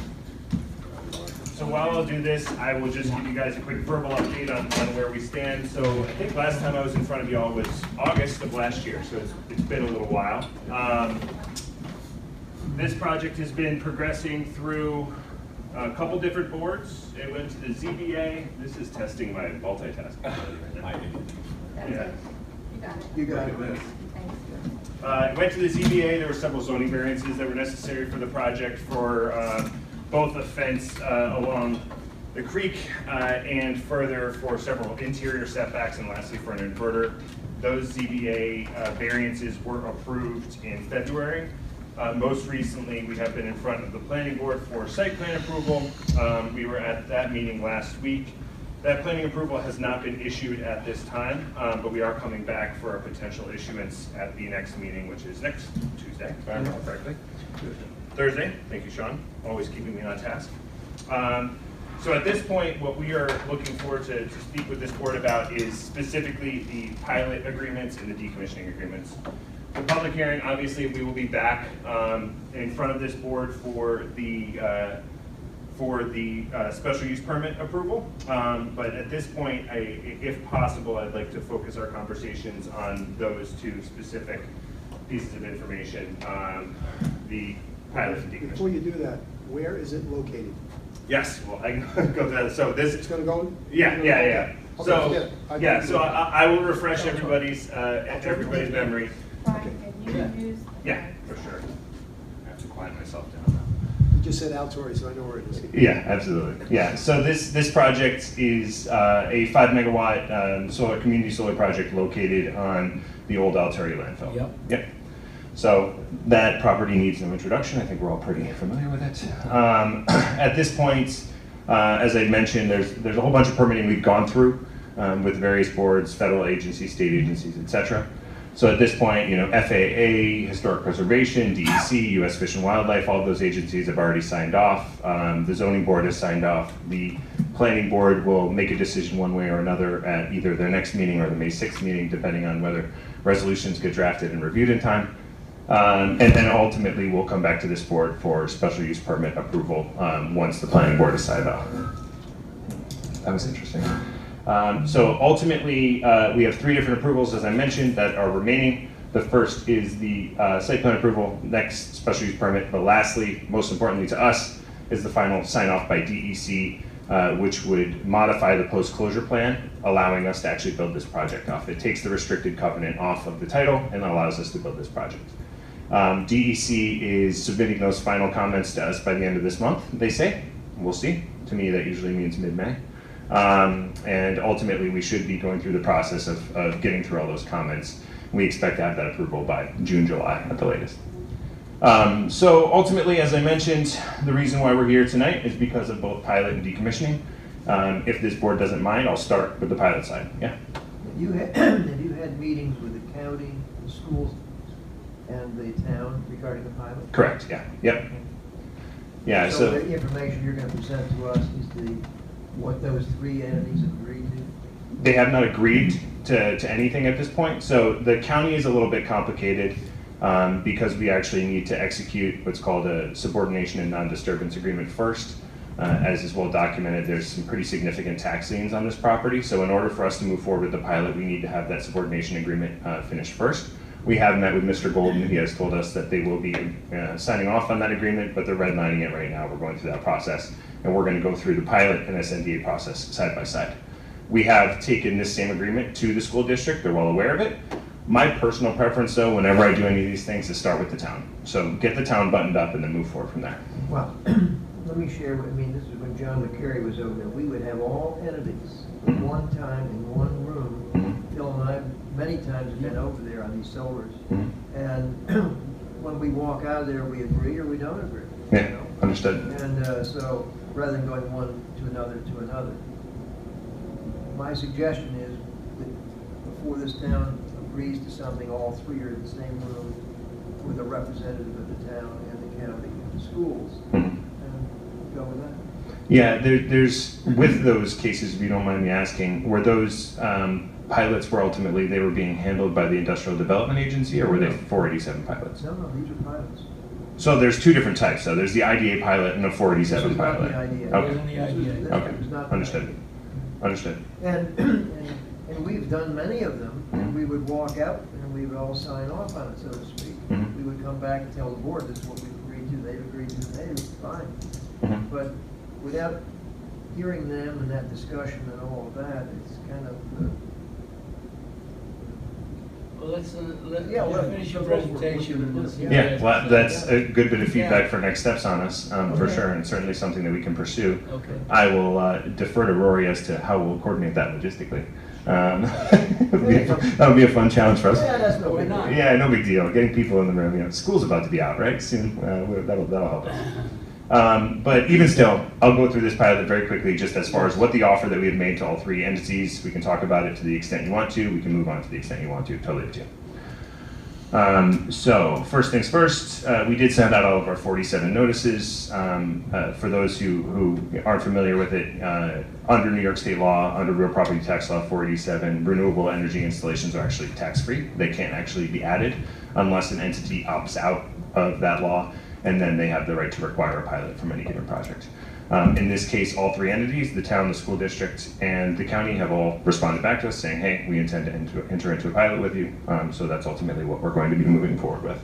So while I'll do this, I will just give you guys a quick verbal update on where we stand. So I think last time I was in front of y'all was August of last year, so it's been a little while. This project has been progressing through a couple different boards. It went to the ZBA. This is testing my multitasking. I did. That's Yeah. it. You got it. You got it. Thanks. It went to the ZBA. There were several zoning variances that were necessary for the project for both a fence along the creek and further for several interior setbacks, and lastly for an inverter. Those ZBA variances were approved in February. Most recently, we have been in front of the planning board for site plan approval. We were at that meeting last week. That planning approval has not been issued at this time, but we are coming back for a potential issuance at the next meeting, which is next Tuesday, if I remember correctly. Thursday. Thank you, Sean. Always keeping me on task. So at this point, what we are looking forward to speak with this board about is specifically the pilot agreements and the decommissioning agreements. The public hearing, obviously, we will be back in front of this board for the special use permit approval. But at this point, if possible, I'd like to focus our conversations on those two specific pieces of information, the pilot and decommissioning. Before you do that, where is it located? Yes, well, I can go to that. So this, It's gonna go? yeah. Okay, So, forget it. yeah, so I will refresh everybody's memory. Brian, can you use? Yeah, for sure. I have to quiet myself down now. You just said Alturas, so I know where it is. Yeah, absolutely. Yeah, so this project is a 5 megawatt community solar project located on the old Alturia landfill. Yep. So that property needs no introduction. I think we're all pretty familiar with it. At this point, as I mentioned, there's a whole bunch of permitting we've gone through with various boards, federal agencies, state agencies, etc. So at this point, FAA, Historic Preservation, DEC, U.S. Fish and Wildlife, all of those agencies have already signed off. The zoning board has signed off. The planning board will make a decision one way or another at either their next meeting or the May 6th meeting, depending on whether resolutions get drafted and reviewed in time. And then ultimately, we'll come back to this board for special use permit approval once the planning board has signed off. That was interesting. So ultimately, we have 3 different approvals, as I mentioned, that are remaining. The first is the site plan approval, next special use permit, but lastly, most importantly to us, is the final sign off by DEC, which would modify the post-closure plan, allowing us to actually build this project off. It takes the restricted covenant off of the title and allows us to build this project. DEC is submitting those final comments to us by the end of this month, they say. We'll see. To me, that usually means mid-May. And ultimately, we should be going through the process of getting through all those comments. We expect to have that approval by June, July at the latest. So ultimately, as I mentioned, the reason why we're here tonight is because of both pilot and decommissioning. If this board doesn't mind, I'll start with the pilot side. Yeah. Have you had meetings with the county, the schools, and the town regarding the pilot? Correct. Yeah. Yep. Yeah. So the information you're going to present to us is what those three entities have agreed to? They have not agreed to anything at this point. So the county is a little bit complicated because we actually need to execute what's called a subordination and non-disturbance agreement first. As is well documented, there's some pretty significant tax liens on this property. So in order for us to move forward with the pilot, we need to have that subordination agreement finished first. We have met with Mr. Golden. He has told us that they will be signing off on that agreement, but they're redlining it right now. We're going through that process, and we're going to go through the pilot and SNDA process side by side. We have taken this same agreement to the school district. They're well aware of it. My personal preference, though, whenever I do any of these things, is start with the town. So get the town buttoned up and then move forward from there. Well, let me share, this is when John McCary was over there. We would have all entities at one time in one room. Phil and I many times have been over there on these solars. And when we walk out of there, we agree or we don't agree. Yeah, you know? understood. And so rather than going one to another, my suggestion is that before this town agrees to something, all three are in the same room with a representative of the town and the county and the schools. And go with that. Yeah, there's, with those cases, if you don't mind me asking, were those pilots where ultimately they were being handled by the Industrial Development Agency, or were they 487 pilots? No, these are pilots. So there's two different types, though. There's the IDA pilot and a 487 This was not pilot. the idea. Okay. This was not the Understood. idea. Understood. And we've done many of them, and we would walk out and we would all sign off on it, so to speak. We would come back and tell the board, this is what we've agreed to, they've agreed to, and they were fine. But without hearing them and that discussion and all of that, it's kind of, Well, let's Yeah, well, finish your so we'll- presentation and let's see. Yeah, well, that's a good bit of feedback for next steps on us, for Okay. sure, and certainly something that we can pursue. Okay. I will defer to Rory as to how we'll coordinate that logistically. That would be a fun challenge for us. yeah, that's no big deal. Yeah, no big deal. Getting people in the room, you know, school's about to be out, right? Soon, that'll help us. But even still, I'll go through this pilot very quickly, just as far as what the offer that we have made to all three entities. We can talk about it to the extent you want to. We can move on to the extent you want to. Totally up to you. So first things first, we did send out all of our 47 notices. For those who aren't familiar with it, under New York state law, under real property tax law 487, renewable energy installations are actually tax-free. They can't actually be added unless an entity opts out of that law, and then they have the right to require a pilot from any given project. In this case, all three entities, the town, the school district, and the county, have all responded back to us saying, hey, we intend to enter into a pilot with you. So that's ultimately what we're going to be moving forward with.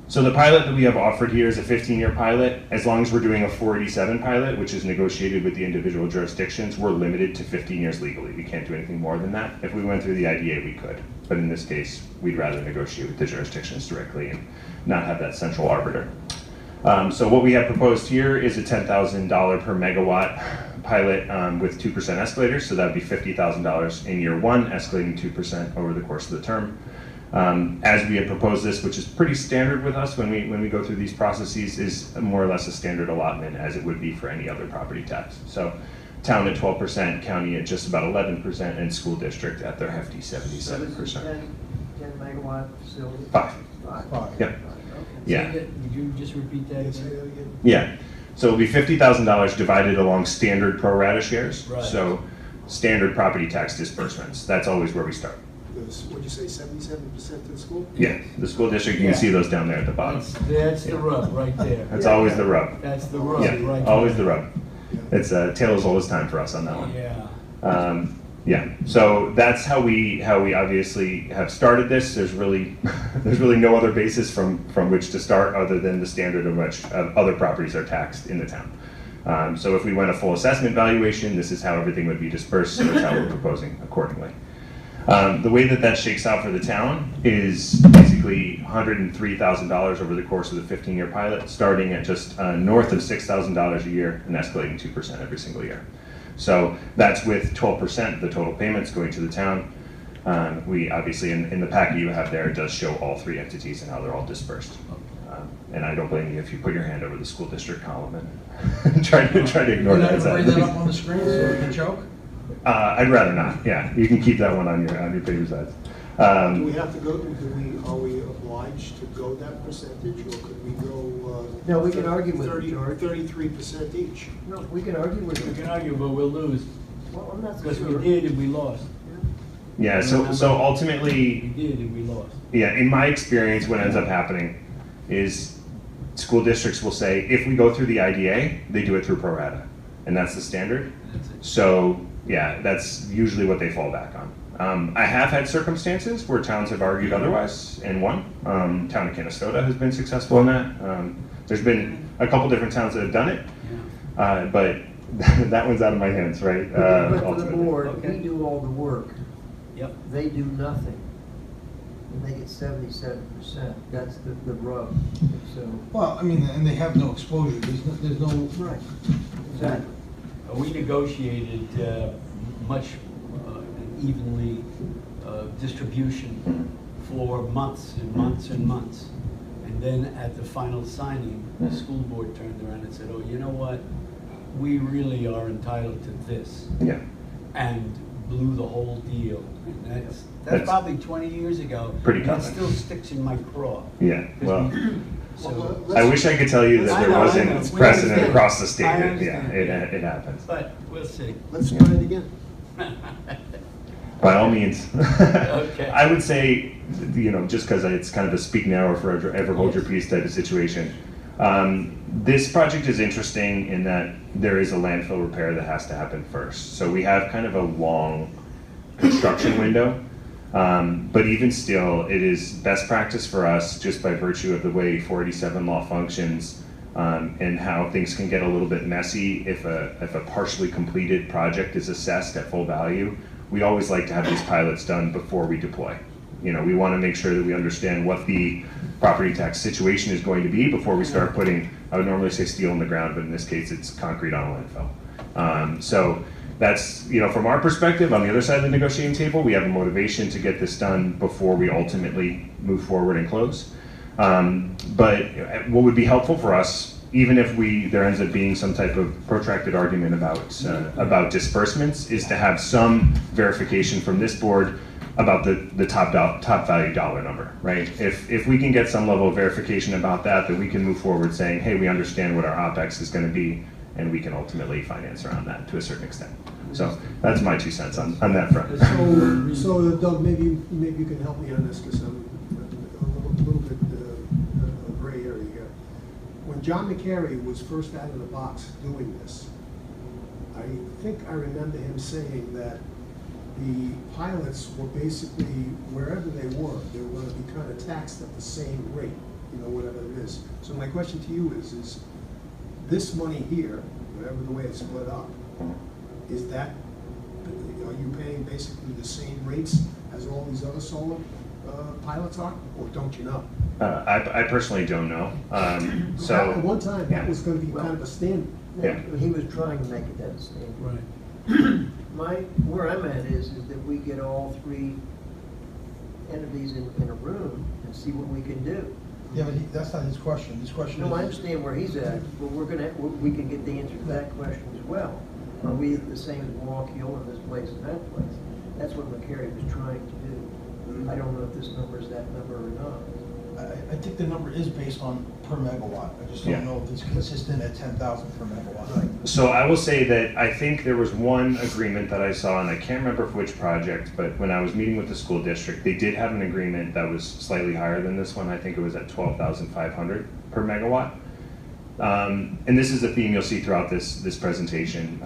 So the pilot that we have offered here is a 15-year pilot. As long as we're doing a 487 pilot, which is negotiated with the individual jurisdictions, we're limited to 15 years legally. We can't do anything more than that. If we went through the IDA, we could. But in this case, we'd rather negotiate with the jurisdictions directly and not have that central arbiter. So what we have proposed here is a $10,000 per megawatt pilot with 2% escalators. So that would be $50,000 in year one, escalating 2% over the course of the term. As we have proposed this, which is pretty standard with us when we go through these processes, is more or less a standard allotment as it would be for any other property tax. So town at 12%, county at just about 11%, and school district at their hefty 77%. So this is 10 megawatt facility? Five. Five. Yep. Yeah. Would you just repeat that again? Yeah. So it'll be $50,000 divided along standard pro rata shares. Right. So standard property tax disbursements. That's always where we start. What'd you say, 77% to the school? Yeah. The school district, you can see those down there at the bottom. That's the rub right there. That's always the rub. That's the rub Yeah, right there. always the rub. It's a tale as old as time for us on that one. Yeah. Yeah, so that's how we obviously have started this. There's really there's really no other basis from which to start other than the standard of which other properties are taxed in the town. So if we went a full assessment valuation, this is how everything would be dispersed, so that's how we're proposing accordingly. The way that shakes out for the town is basically $103,000 over the course of the 15-year pilot, starting at just north of $6,000 a year and escalating 2% every single year. So that's with 12% of the total payments going to the town. We obviously, in the packet you have there, it does show all three entities and how they're all dispersed. And I don't blame you if you put your hand over the school district column and try to ignore that. Bring that up on the screen so we can choke? I'd rather not. Yeah, you can keep that one on your paper sides. Do we have to go, are we obliged to go that percentage, or could we go? No, we can argue with it, George. 33% each. No, we can argue with it. We can argue, but we'll lose. Well, I'm not so Because sure. we did and we lost. Yeah. So ultimately, We did and we lost. yeah, in my experience, what ends up happening is school districts will say, if we go through the IDA, they do it through pro rata, and that's the standard. That's it. So yeah, that's usually what they fall back on. I have had circumstances where towns have argued otherwise and won. Town of Canastota has been successful in that. There's been a couple different towns that have done it, but that one's out of my hands, right? But for the Ultimately. board, Okay. we do all the work. Yep. They do nothing. And they get 77%. That's the rub. So, Well, I mean, and they have no exposure, there's no. right. Exactly. We negotiated much evenly distribution for months and months and months. And then at the final signing, the school board turned around and said, oh, you know what? We really are entitled to this. Yeah. And blew the whole deal. And that's probably 20 years ago. Pretty and it common. still sticks in my craw. Yeah. Well, So, I wish I could tell you that I there know, I wasn't know. We precedent understand. across the state. I Yeah, understand. it happens. but we'll see. Let's try it again. By all means. Okay. I would say, just because it's kind of a speak now or forever ever hold your peace type of situation. This project is interesting in that there is a landfill repair that has to happen first. So we have kind of a long construction window. But even still, it is best practice for us, just by virtue of the way 487 law functions, and how things can get a little bit messy if a partially completed project is assessed at full value. We always like to have these pilots done before we deploy. We want to make sure that we understand what the property tax situation is going to be before we start putting, I would normally say steel in the ground, but in this case it's concrete on a landfill. So that's, from our perspective, on the other side of the negotiating table, we have a motivation to get this done before we ultimately move forward and close. But what would be helpful for us, even if there ends up being some type of protracted argument about disbursements, is to have some verification from this board about the top value dollar number, right? If we can get some level of verification about that, then we can move forward saying, hey, we understand what our OpEx is going to be, and we can ultimately finance around that to a certain extent. So that's my 2 cents on that front. So Doug, maybe you can help me on this, because I'm a little bit gray area here. When John McCary was first out of the box doing this, I think I remember him saying that the pilots were basically, wherever they were going to be kind of taxed at the same rate, whatever it is. So my question to you is this money here, whatever the way it's split up, is that, are you paying basically the same rates as all these other solar pilots are, or don't you know? I personally don't know. So At one time, that was going to be kind of a standard. Yeah. He was trying to make it that standard. Right. Where I'm at is that we get all three entities in a room and see what we can do. Yeah, but that's not his question. His question is. No, I understand where he's at, but we can get the answer to that question as well. Are we the same as Waukegan in this place and that place? That's what McCary was trying to do. I don't know if this number is that number or not. I think the number is based on per megawatt. I just don't know if it's consistent at 10,000 per megawatt. Right. So I will say that I think there was one agreement that I saw, and I can't remember for which project, but when I was meeting with the school district, they did have an agreement that was slightly higher than this one. I think it was at 12,500 per megawatt. And this is a theme you'll see throughout this presentation.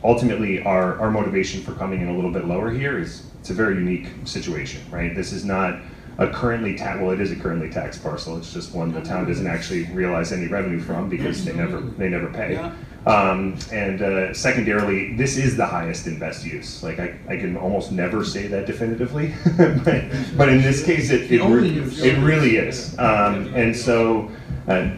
Ultimately, our motivation for coming in a little bit lower here is it's a very unique situation, right? This is not a currently well, it is a currently taxed parcel. It's just one the town doesn't actually realize any revenue from because they never pay. Yeah. And secondarily, this is the highest and best use. Like I can almost never say that definitively, but in this case, it really is. And so,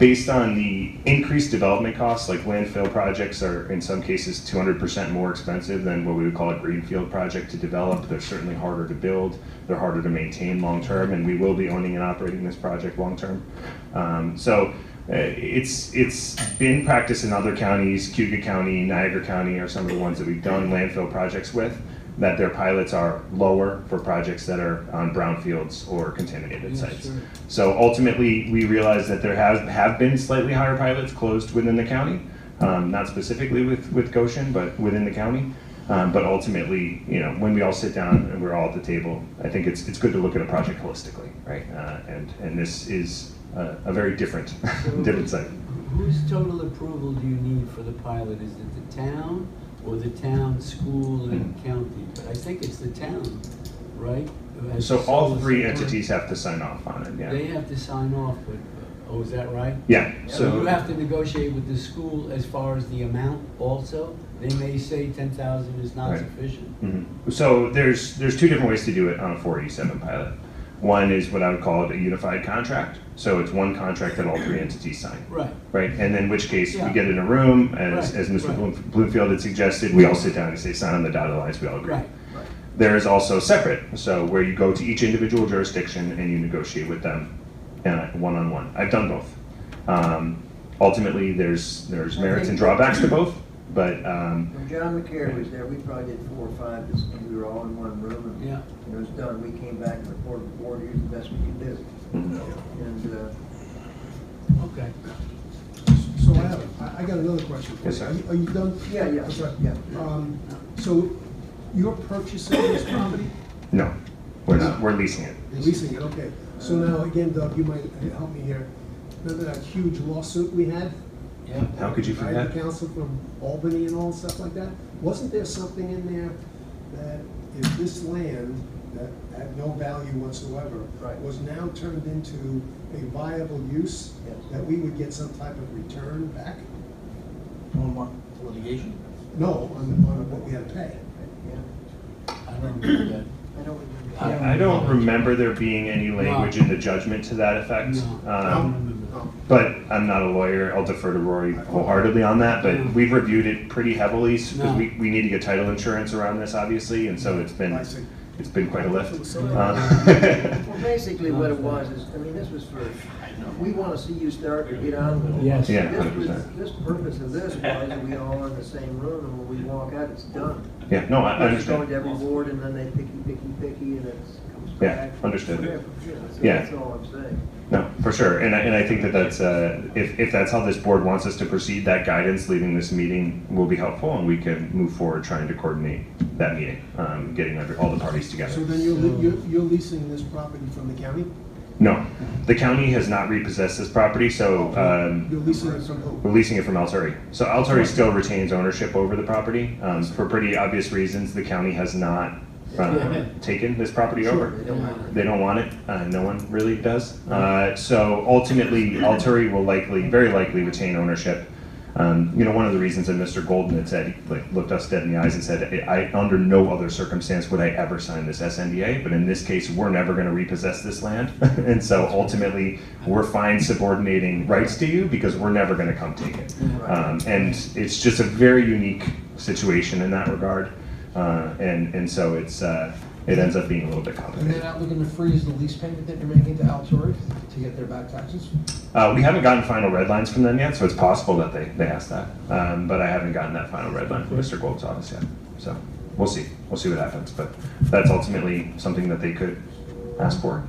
based on the increased development costs, like landfill projects are in some cases 200% more expensive than what we would call a greenfield project to develop. They're certainly harder to build. They're harder to maintain long term, and we will be owning and operating this project long term. It's been practiced in other counties. Cayuga County, Niagara County are some of the ones that we've done landfill projects with, that their pilots are lower for projects that are on brownfields or contaminated sites. Sure. So ultimately, we realize that there have been slightly higher pilots closed within the county, not specifically with Goshen, but within the county. But ultimately, you know, when we all sit down and we're all at the table, I think it's good to look at a project holistically, right? And this is a very different site. Whose total approval do you need for the pilot? Is it the town or the town, school, and county? But I think it's the town, right? So all three entities have to sign off on it, yeah. They have to sign off, but, oh, is that right? Yeah. So you have to negotiate with the school as far as the amount also? They may say 10,000 is not sufficient. Mm-hmm. So there's two different ways to do it on a 487 pilot. One is what I would call a unified contract. So it's one contract that all three entities sign. Right. Right. And in which case we get in a room, as Mr. Bloomfield had suggested, we all sit down and say, sign on the dotted lines, we all agree. Right. There is also separate, so where you go to each individual jurisdiction and you negotiate with them one-on-one. I've done both. Ultimately, there's merits and drawbacks to both. But when John McCary was there, we probably did 4 or 5, and we were all in one room, and it was done. We came back and reported the board, here's the best we can do. And okay. So I got another question. Yes, sir. Are you done? Yeah. That's right. So you're purchasing this property? no, we're not. We're leasing it. Leasing it, okay. So now, again, Doug, you might help me here. Remember that huge lawsuit we had? Yeah. How could you forget? The council from Albany and all stuff like that? Wasn't there something in there that if this land that had no value whatsoever was now turned into a viable use, that we would get some type of return back? On what, litigation? No, on what we had to pay. I don't remember that. I don't remember there being any language in the judgment to that effect. But I'm not a lawyer. I'll defer to Rory wholeheartedly on that. But we've reviewed it pretty heavily because we need to get title insurance around this, obviously, and so it's been quite a lift. well, basically what it was is, I mean, this was for, we want to see you start to get on with it. Yes. Yeah, This purpose of this was that we all in the same room, and when we walk out, it's done. Yeah, no, I It's going understand. to every board, and then they picky, and it comes back. Yeah, understood. Whatever. So Yeah. that's all I'm saying. No, for sure, and I think that's if that's how this board wants us to proceed, that guidance leading this meeting will be helpful, and we can move forward trying to coordinate that meeting, getting all the parties together. So then you're leasing this property from the county? No, the county has not repossessed this property, so You're leasing it from who? we're leasing it from Alturi. So Alturi still retains ownership over the property for pretty obvious reasons. The county has not taken this property over. They don't want it. No one really does. So ultimately, Alturi will very likely retain ownership. One of the reasons that Mr. Golden had said, he looked us dead in the eyes and said, under no other circumstance would I ever sign this SNDA, but in this case, we're never going to repossess this land. And so ultimately, we're fine subordinating rights to you because we're never going to come take it. And it's just a very unique situation in that regard. And so it ends up being a little bit And complicated. they're not looking to freeze the lease payment that you're making to Altori to get their back taxes? We haven't gotten final red lines from them yet, so it's possible that they asked that. But I haven't gotten that final red line from Mr. Gold's office yet. So we'll see. We'll see what happens. But that's ultimately something that they could ask for.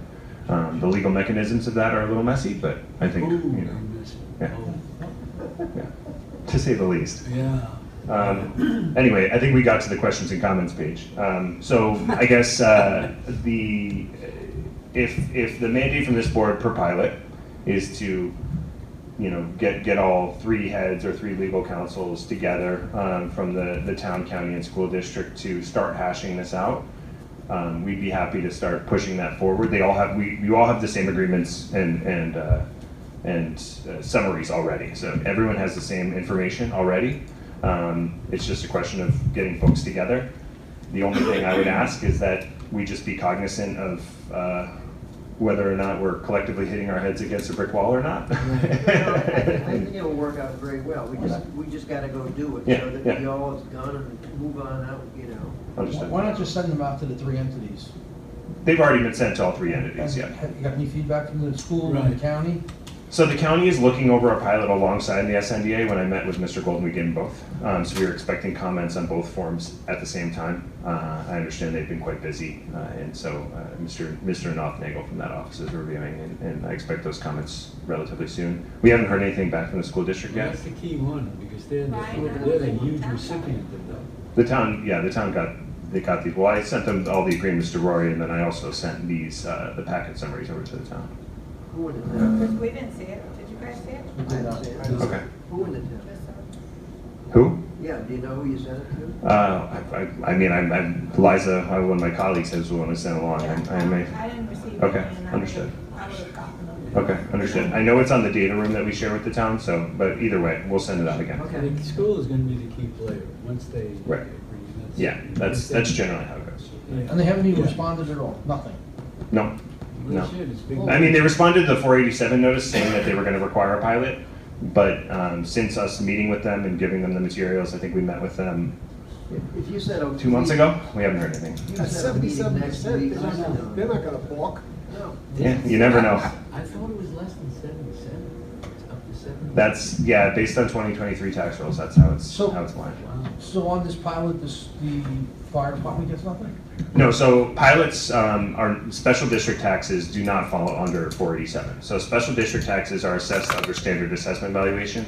The legal mechanisms of that are a little messy, but I think, yeah, to say the least. Yeah. Anyway, I think we got to the questions and comments page. So I guess if the mandate from this board per pilot is to get all three heads or three legal counsels together from the town, county, and school district to start hashing this out. We'd be happy to start pushing that forward. We all have the same agreements and summaries already. So everyone has the same information already. It's just a question of getting folks together. The only thing I would ask is that we just be cognizant of whether or not we're collectively hitting our heads against a brick wall or not. I think it'll work out very well. We just gotta go do it, Yeah, so that yeah. we all is gone and move on out, you know. Understood. Why not just send them out to the three entities? They've already been sent to all three entities, yeah. Have you got any feedback from the school and Right. the county? So the county is looking over a pilot alongside the SNDA. When I met with Mr. Golden, we gave him both. So we were expecting comments on both forms at the same time. I understand they've been quite busy, and so Mr. Nothnagel from that office is reviewing, and I expect those comments relatively soon. We haven't heard anything back from the school district Well, yet. that's the key one, because they're Right. the huge recipient of that. The town got these. Well, I sent them all the agreements to Rory, and then I also sent these the packet summaries over to the town. Who in the town? Because we didn't see it. Did you guys see it? We did not. Okay. Who in the town? Who? Yeah, do you know who you sent it to? I mean, I'm Liza, one of my colleagues, has the one I sent along. Yeah, I may. I didn't receive it. Okay, and I understood. I would have gotten them. Okay, understood. I know it's on the data room that we share with the town, so, but either way, we'll send it out again. Okay. The school is gonna be the key player, once they Right. agree. Yeah, that's generally how it goes. Yeah. And they haven't even Yeah. responded at all, nothing? No, Well, no. shit, it's big. I mean, they responded to the 487 notice saying that they were gonna require a pilot, but since us meeting with them and giving them the materials, I think we met with them If you said a 2 months ago. We haven't heard anything. You At said a meeting 77%, next week. they're not gonna balk. No. Yeah, you never know. I thought it was less than 77, it's up to 70. That's, yeah, based on 2023 tax rolls, that's how it's So- lined. Wow. So on this pilot, the fire department gets nothing? No, so pilots, are special district taxes do not fall under 487. So special district taxes are assessed under standard assessment valuation.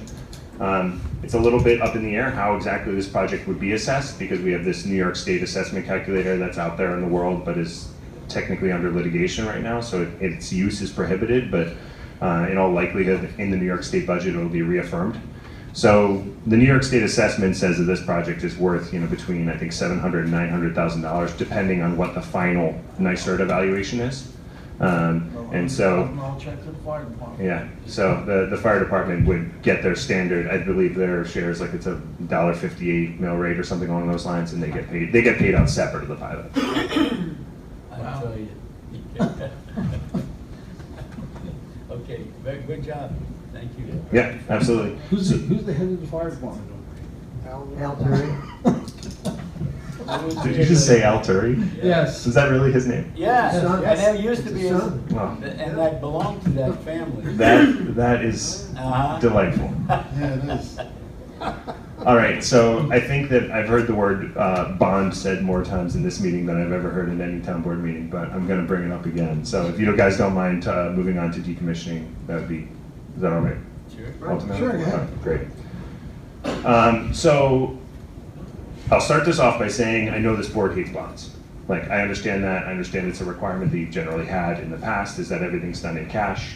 It's a little bit up in the air how exactly this project would be assessed, because we have this New York State assessment calculator that's out there in the world, but is technically under litigation right now, so its use is prohibited, but in all likelihood, in the New York State budget, it'll be reaffirmed. So the New York State assessment says that this project is worth, between, I think, $700,000 and $900,000, depending on what the final NYSERD evaluation is. And so, I'll check to the fire department. yeah, so the fire department would get their standard, I believe their shares, like it's a $1.58 mill rate or something along those lines, and they get paid out separate of the pilot. I tell you. Okay, very good job, thank you. Yeah, absolutely. Who's the head of the fire department? Al Terry? Did you just say Al Turi? Yes. Is that really his name? Yeah, Son. and that used to It's be, a his- son. Wow. and that belonged to that family. That is Uh-huh. delightful. Yeah, it is. All right, so I think that I've heard the word bond said more times in this meeting than I've ever heard in any town board meeting, but I'm going to bring it up again. So if you guys don't mind moving on to decommissioning, is that all right? Sure. Ultimately? Sure, go ahead. All right, great. So I'll start this off by saying I know this board hates bonds. Like, I understand that. I understand it's a requirement that you've generally had in the past, is that everything's done in cash.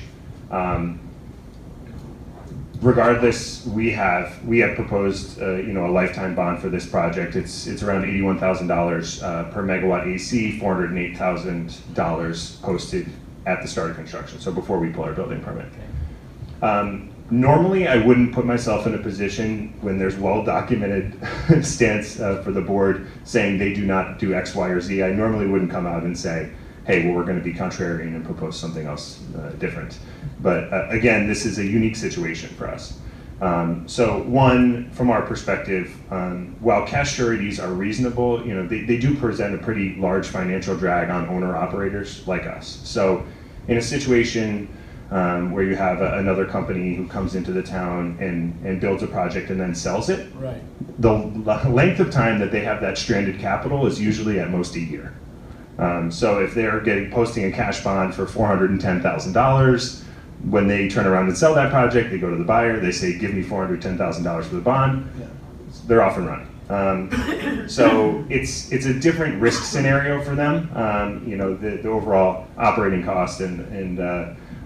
Regardless, we have proposed, a lifetime bond for this project. It's around $81,000 per megawatt AC, $408,000 posted at the start of construction, so before we pull our building permit. Normally, I wouldn't put myself in a position when there's well-documented stance for the board saying they do not do X, Y, or Z. I normally wouldn't come out and say, hey, well, we're going to be contrarian and propose something else different. But again, this is a unique situation for us. So one, from our perspective, while cash sureties are reasonable, they do present a pretty large financial drag on owner-operators like us. So in a situation where you have another company who comes into the town and builds a project and then sells it, Right. the length of time that they have that stranded capital is usually at most a year. So if they're posting a cash bond for $410,000, when they turn around and sell that project, they go to the buyer, they say, give me $410,000 for the bond, they're off and running. So it's a different risk scenario for them. The overall operating cost and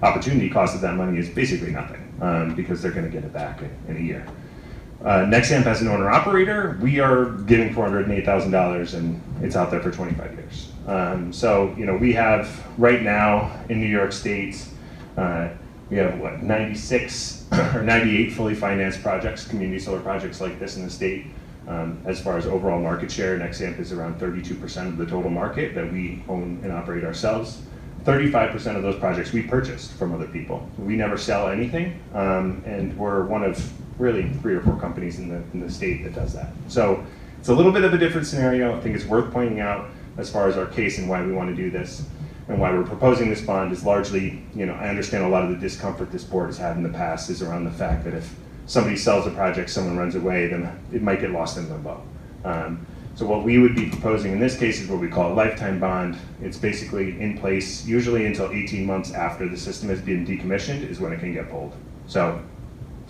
opportunity cost of that money is basically nothing. because they're going to get it back in a year. Nexamp as an owner-operator, we are giving $408,000 and it's out there for 25 years. So, you know, we have right now in New York State, we have what, 96 or 98 fully financed projects, community solar projects like this in the state. As far as overall market share, Nexamp is around 32% of the total market that we own and operate ourselves. 35% of those projects we purchased from other people. We never sell anything, and we're one of really 3 or 4 companies in the state that does that. So it's a little bit of a different scenario. I think it's worth pointing out as far as our case and why we want to do this and why we're proposing this bond is largely, you know, I understand a lot of the discomfort this board has had in the past is around the fact that if somebody sells a project, someone runs away, then it might get lost in limbo. So what we would be proposing in this case is what we call a lifetime bond. It's basically in place usually until 18 months after the system has been decommissioned is when it can get pulled. So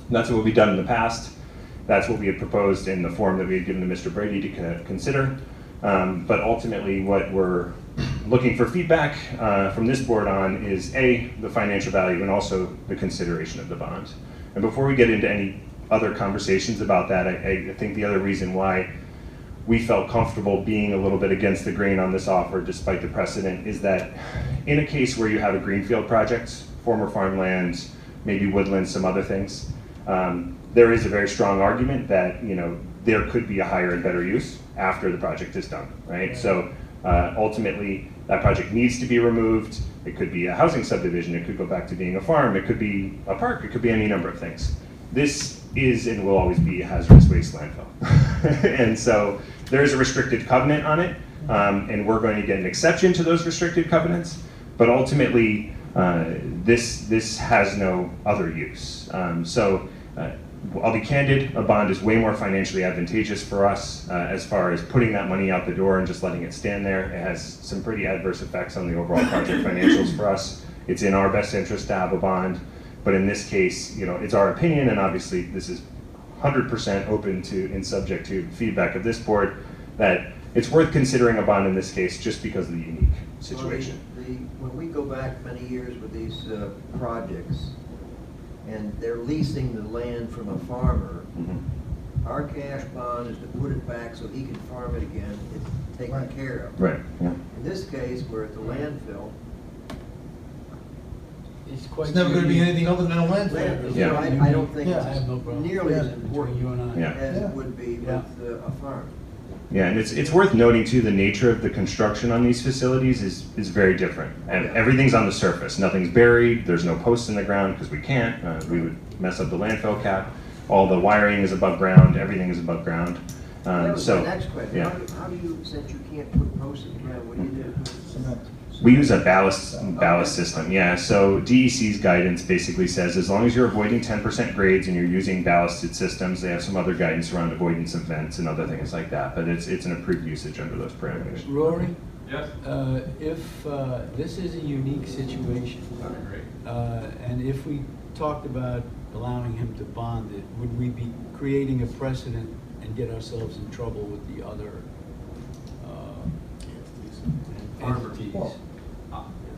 that's what we've done in the past. That's what we had proposed in the form that we had given to Mr. Brady to consider. But ultimately what we're looking for feedback from this board on is A, the financial value and also the consideration of the bond. And before we get into any other conversations about that, I think the other reason why we felt comfortable being a little bit against the grain on this offer despite the precedent is that in a case where you have a greenfield project, former farmland, maybe woodlands, some other things, there is a very strong argument that, you know, there could be a higher and better use after the project is done, right? So ultimately that project needs to be removed. It could be a housing subdivision, it could go back to being a farm, it could be a park, it could be any number of things. This is and will always be a hazardous waste landfill. And so there is a restricted covenant on it, and we're going to get an exception to those restricted covenants, but ultimately this has no other use. I'll be candid, a bond is way more financially advantageous for us as far as putting that money out the door and just letting it stand there. It has some pretty adverse effects on the overall project financials for us. It's in our best interest to have a bond, but in this case, you know, it's our opinion, and obviously this is 100% open to and subject to feedback of this board, that it's worth considering a bond in this case just because of the unique situation. Well, when we go back many years with these projects, and they're leasing the land from a farmer, our cash bond is to put it back so he can farm it again. It's taken care of. Right. Yeah. In this case, we're at the landfill. It's never going to be anything other than a landfill. Yeah. I don't think Yeah. it's nearly as important You and I. Yeah. as it would be with a farm. Yeah, and it's worth noting too, the nature of the construction on these facilities is very different. And everything's on the surface, nothing's buried, there's no posts in the ground because we can't, we would mess up the landfill cap. All the wiring is above ground, everything is above ground. That was So, my next question. yeah. How do you, since you can't put posts in the ground, what do you do? Cement. We use a ballast system, yeah. So DEC's guidance basically says as long as you're avoiding 10% grades and you're using ballasted systems, they have some other guidance around avoidance of vents and other things like that, but it's an approved usage under those parameters. Rory? Yes? If this is a unique situation, and if we talked about allowing him to bond it, would we be creating a precedent and get ourselves in trouble with the other entities? Well,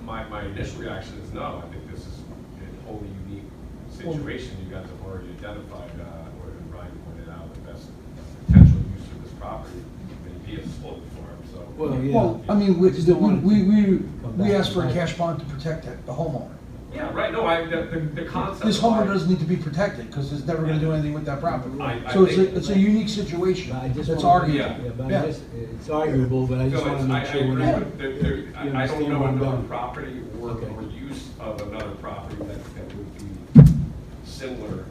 My initial reaction is no. I think this is a wholly unique situation. You guys have already identified, or Brian pointed out, the best potential use of this property may be a slope farm, so. Well, yeah. Well, I mean, just don't want it to come we back asked for a to cash bond to protect the homeowner. Yeah, right, no, the concept. This of why- homeowner doesn't need to be protected because it's never going to do anything with that property. I So think- it's a unique situation. But I just That's wanna- arguable. Yeah. Yeah, but Yeah. it's arguable, but I just No, want to make sure I we're agree not. with, you I don't understand know where I'm another going. property or Okay. use of another property that would be similar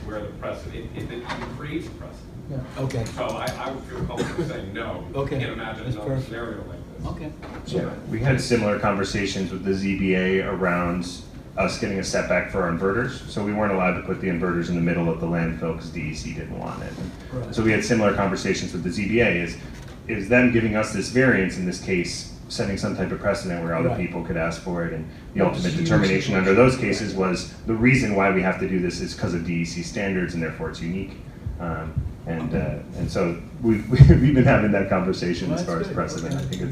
where the precedent, if it creates a precedent. Yeah. Okay, So I would feel comfortable saying no. Okay. I can't imagine That's another perfect. scenario like this. okay. Yeah, we had similar conversations with the ZBA around us getting a setback for our inverters. So we weren't allowed to put the inverters in the middle of the landfill because DEC didn't want it. Right. So we had similar conversations with the ZBA. Is them giving us this variance in this case setting some type of precedent where other Right. people could ask for it, and the Well, ultimate it's a unique determination under situation. those cases was the reason why we have to do this is because of DEC standards and therefore it's unique. And so we've been having that conversation Well, as far that's as good. precedent. Okay. I think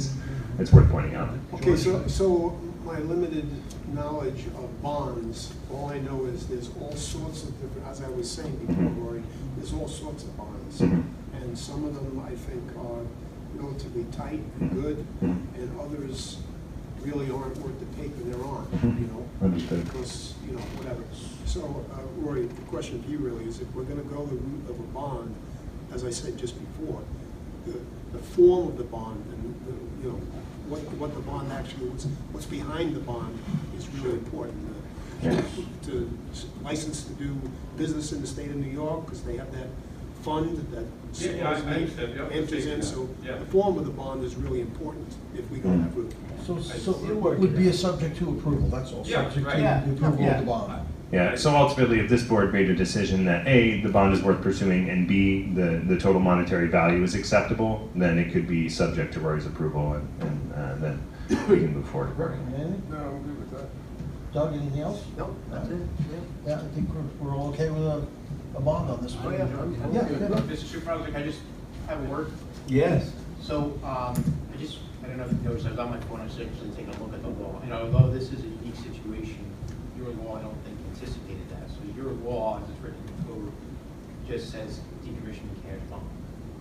it's worth pointing out. Okay, so my limited knowledge of bonds, all I know is there's all sorts of different, as I was saying before, Rory, there's all sorts of bonds. And some of them, I think, are relatively tight and good, and others really aren't worth the paper they're on, you know? Understood. Because, you know, whatever. So, Rory, the question to you really is, if we're gonna go the route of a bond, as I said just before, the form of the bond and, you know, what the bond actually, what's behind the bond is really important. To license to do business in the state of New York, because they have that fund that enters in, so the form of the bond is really important if we go that route. So it would be a subject to approval, that's all, subject to the approval of the bond. Yeah, so ultimately, if this board made a decision that A, the bond is worth pursuing, and B, the total monetary value is acceptable, then it could be subject to Rory's approval, and then we can move forward accordingly. Anything? No, I'm good with that. Doug, anything else? No, that's it, Yeah, I think we're all okay with a bond on this one. Oh, yeah, I'm Yeah, good. good. Mr. Supervisor, can I just have a word? Yes. So, I don't know if you noticed, I was on my phone, I was actually taking a look at the law. And although this is a unique situation, your law, I don't think, anticipated that. So your law, as it's written in the code, just says decommissioning cash bond.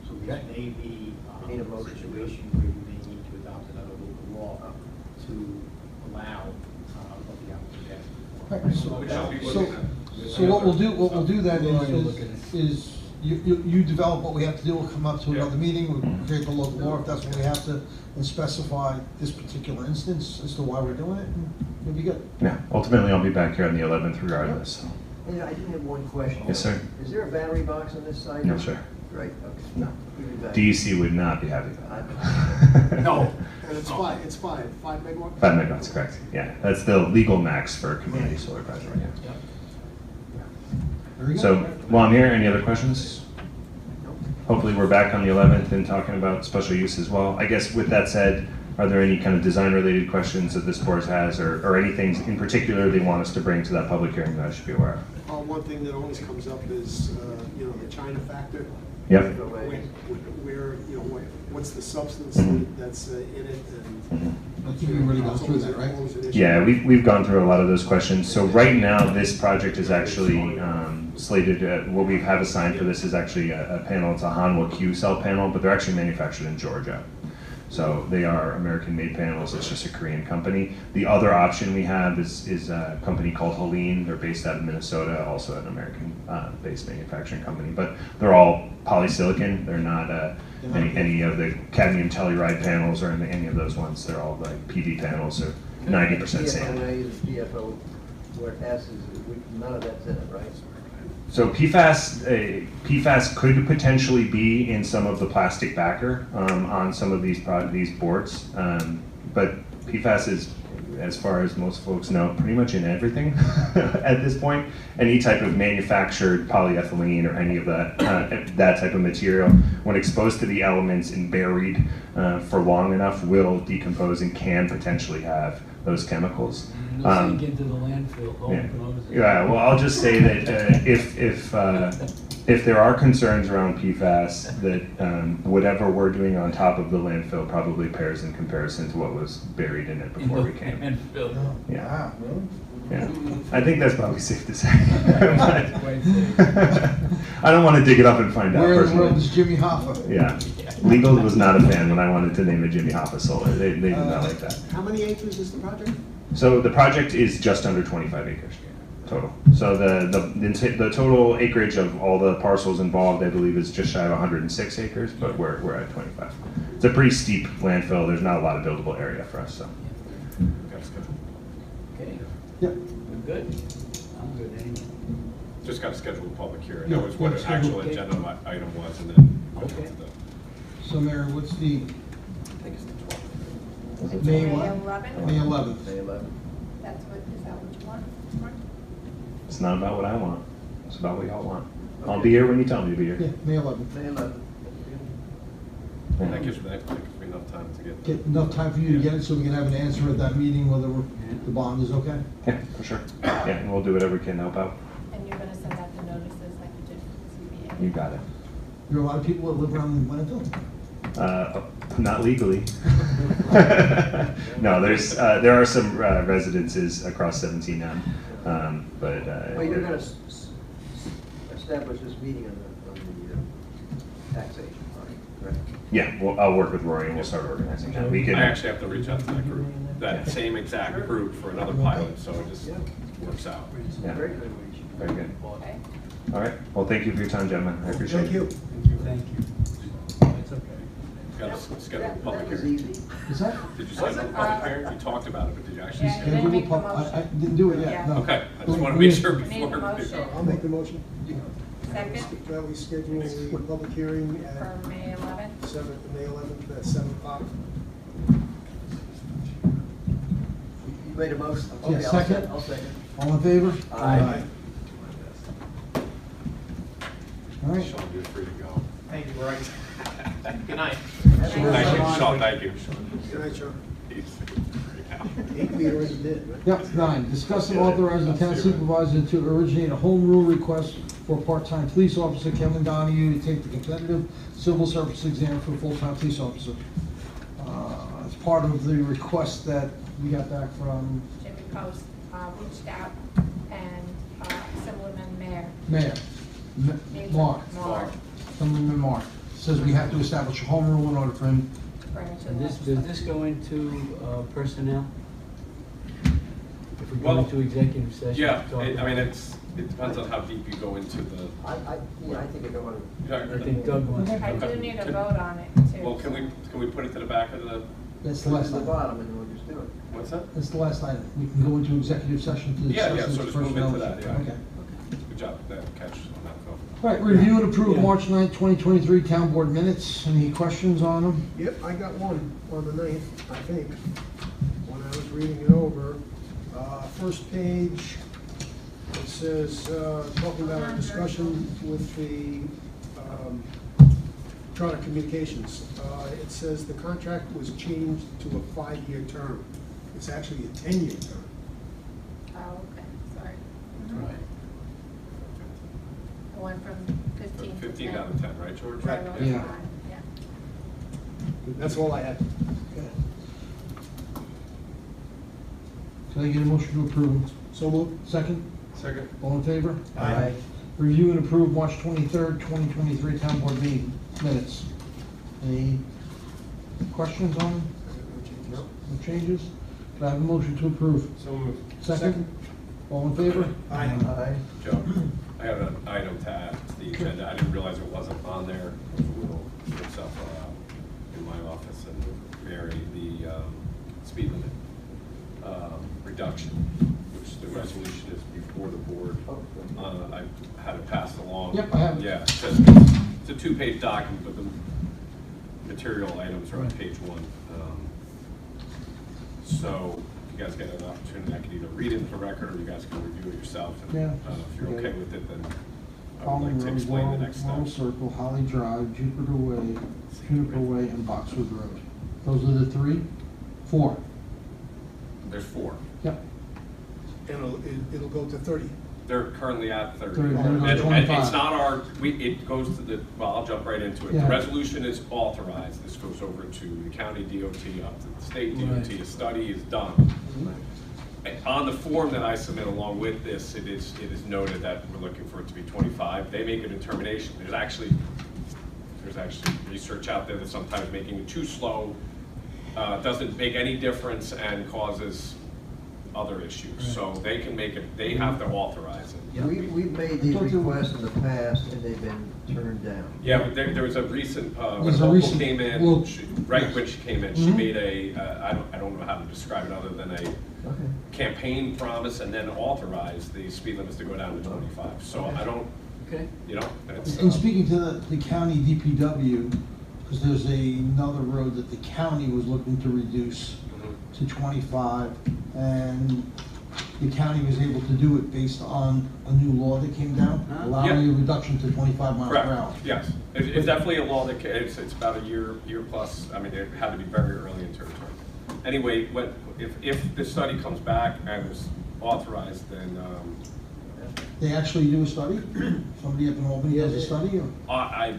So this may be We need a a motion. situation where you may need to adopt another local law to allow what the applicant asked for. Right, so what we'll do then is you develop what we have to do, we'll come up to another meeting, we'll create the local law if that's what we have to, and specify this particular instance as to why we're doing it, and it'll be good. Yeah, ultimately, I'll be back here on the 11th regardless. So. And I do have one question. Yes, sir. Is there a battery box on this site? No, sir. Great, okay. No. We'll be back. DEC would not be happy about that. No. And it's 5 megawatts? 5 megawatts, correct. Yeah, that's the legal max for a community solar project. Yeah. Very good. So while I'm here, any other questions? Hopefully we're back on the 11th and talking about special use as well. I guess with that said, are there any kind of design-related questions that this board has, or anything in particular they want us to bring to that public hearing that I should be aware of? One thing that always comes up is, you know, the China factor. Yep. Where, you know, what's the substance that's in it, and I think we've already gone through that, right? Yeah, we've gone through a lot of those questions. So right now, this project is actually slated, what we have assigned for this is actually a panel. It's a Hanwha Q cell panel, but they're actually manufactured in Georgia. So they are American-made panels. It's just a Korean company. The other option we have is a company called Helene. They're based out of Minnesota, also an American-based manufacturing company. But they're all polysilicon. They're not any of the cadmium telluride panels or any of those ones. They're all like PV panels or 90% sand. PFOA, PFO, where it passes, none of that's in it, right? So PFAS could potentially be in some of the plastic backer on some of these boards, but PFAS is, as far as most folks know, pretty much in everything at this point. Any type of manufactured polyethylene or any of that type of material, when exposed to the elements and buried for long enough, will decompose and can potentially have those chemicals. Sink into the landfill. Yeah, well, I'll just say that if there are concerns around PFAS, that whatever we're doing on top of the landfill probably pales in comparison to what was buried in it before we came. Yeah. Wow, really? Yeah, I think that's probably safe to say. I don't want to dig it up and find out. Where in the personally. world is Jimmy Hoffa? Yeah, legal was not a fan when I wanted to name it Jimmy Hoffa Solar. They did not like that. How many acres is the project? So the project is just under 25 acres total. So the total acreage of all the parcels involved, I believe, is just shy of 106 acres, but we're at 25. It's a pretty steep landfill. There's not a lot of buildable area for us. So. Okay. Yep. We're good. I'm good. Anyway. Just got to schedule a public hearing. Yeah, That was what yeah, an actual okay. agenda item was, and then we'll go Okay. to the. So Mary, what's the, I think it's the 12th. It's May May what? 11th? May 11th? May 11th. That's what, is that what you want? It's not about what I want. It's about what y'all want. I'll be here when you tell me to be Yeah, here. May 11th. May 11th. That gives me enough time to get. Get enough time for you to get it so we can have an answer at that meeting whether the bond is okay? Yeah, for sure. Yeah, and we'll do whatever we can to help out. And you're gonna send out the notices like you did for the CBA? You got it. There are a lot of people that live around Glenville. Not legally. No, there are some residences across 17M, but. Well, you're gonna establish this meeting on the taxation part, correct? Yeah, well, I'll work with Rory and we'll start organizing that. We can. I actually have to reach out to that group, that same exact group for another pilot, so it just works out. Yeah. Very good. Very good. Okay. All right. Well, thank you for your time, gentlemen. I appreciate it. Thank you. Thank you. It's okay. Got to schedule a That public was hearing. easy. Is that? Did you schedule a public hearing? You talked about it, but did you actually Yeah, you schedule? didn't make the I motion. didn't do it yet, Yeah. no. Okay, I just want to make sure You need a before. motion I'll make the motion. Second. That we schedule the public hearing for at May 11th. May 11th at 7 o'clock. You made a motion? Yeah, Okay, second. I'll second. All in favor? Aye. All right. Sean, you're free to go. Thank you, Roy. Good night. Thank you, Sean, thank you. Good night, Sean. He's freaking out. 8 we already did, right? Yep, 9, discuss and authorize the town supervisor to originate a home rule request for part-time police officer Kevin Donahue to take the competitive civil service exam for full-time police officer. As part of the request that we got back from Jimmy Post reached out and Assemblyman Mayor. Mark, Mark. Assemblyman Mark, says we have to establish a home rule in order for him. Bring it to the And this, legislature. does this go into personnel? If we go Well, into executive session? Yeah, to talk I mean, about- it depends on how deep you go into the, I think I don't want to. I think Doug wants to. I talk. do need a vote on it too. well, can we put it to the back of the, That's the Put it last to the item. bottom and we'll just do it. what's that? That's the last item. We can go into executive session to Yeah, discuss yeah, this so just move personnel into that, issue. yeah. Okay. Good job, that catch on that phone. All right, review and approve Yeah. March 9th, 2023 town board minutes. Any questions on them? Yep, I got one on the 9th, I think, when I was reading it over. First page, it says, talking about our discussion with the Charter Communications. It says the contract was changed to a 5-year term. It's actually a 10-year term. Oh, okay, sorry. Right. I went from 15 to 10. 15 out of 10, right, George? Right, Right, yeah. Yeah. That's all I had. Can I get a motion to approve? So moved. Second? Second. All in favor? Aye. Review and approve March 23rd, 2023 town board meeting minutes. Any questions on them? No changes? Can I have a motion to approve? So moved. Second? All in favor? Aye. Joe, I have an item to add to the agenda. I didn't realize it wasn't on there. We'll put stuff in my office and vary the speed limit reduction, which the resolution is before the board. I had it passed along. Yep, I have it. Yeah, it's a 2-page document, but the material items are on page 1. So if you guys get an opportunity, I can either read it into the record or you guys can review it yourself. And, Yeah. if you're okay with it, then I would Following like to roads, explain the next Laurel steps. Circle, Holly Drive, Jupiter Way, and Boxwood Road. Those are the 3? 4? There's 4. Yep. And it'll go to 30. They're currently at 30. 30, they're And at 25. it's not our, it goes to the, well, I'll jump right into it. The Yeah. resolution is authorized. This goes over to the county DOT, up to the state DOT. Right. The study is done. On the form that I submit along with this, it is noted that we're looking for it to be 25. They make a determination. There's actually research out there that sometimes making it too slow doesn't make any difference and causes other issues. So they can make it, they have to authorize it. We've made these requests in the past and they've been turned down. Yeah, but there was a recent, when There's a Opal recent- came in, well, right when she came in, she Mhm. made I don't know how to describe it other than a Okay. campaign promise and then authorized the speed limits to go down to 25. So I don't, Okay. you know, it's. And speaking to the county DPW, because there's another road that the county was looking to reduce Mhm. to 25, and the county was able to do it based on a new law that came down, Huh? allowing Yeah. a reduction to 25 miles per hour. Correct, yes. It's definitely a law that, it's about a year plus, I mean, it had to be very early in territory. Anyway, if the study comes back and is authorized, then They actually do a study? Somebody up in Albany does a study, or? I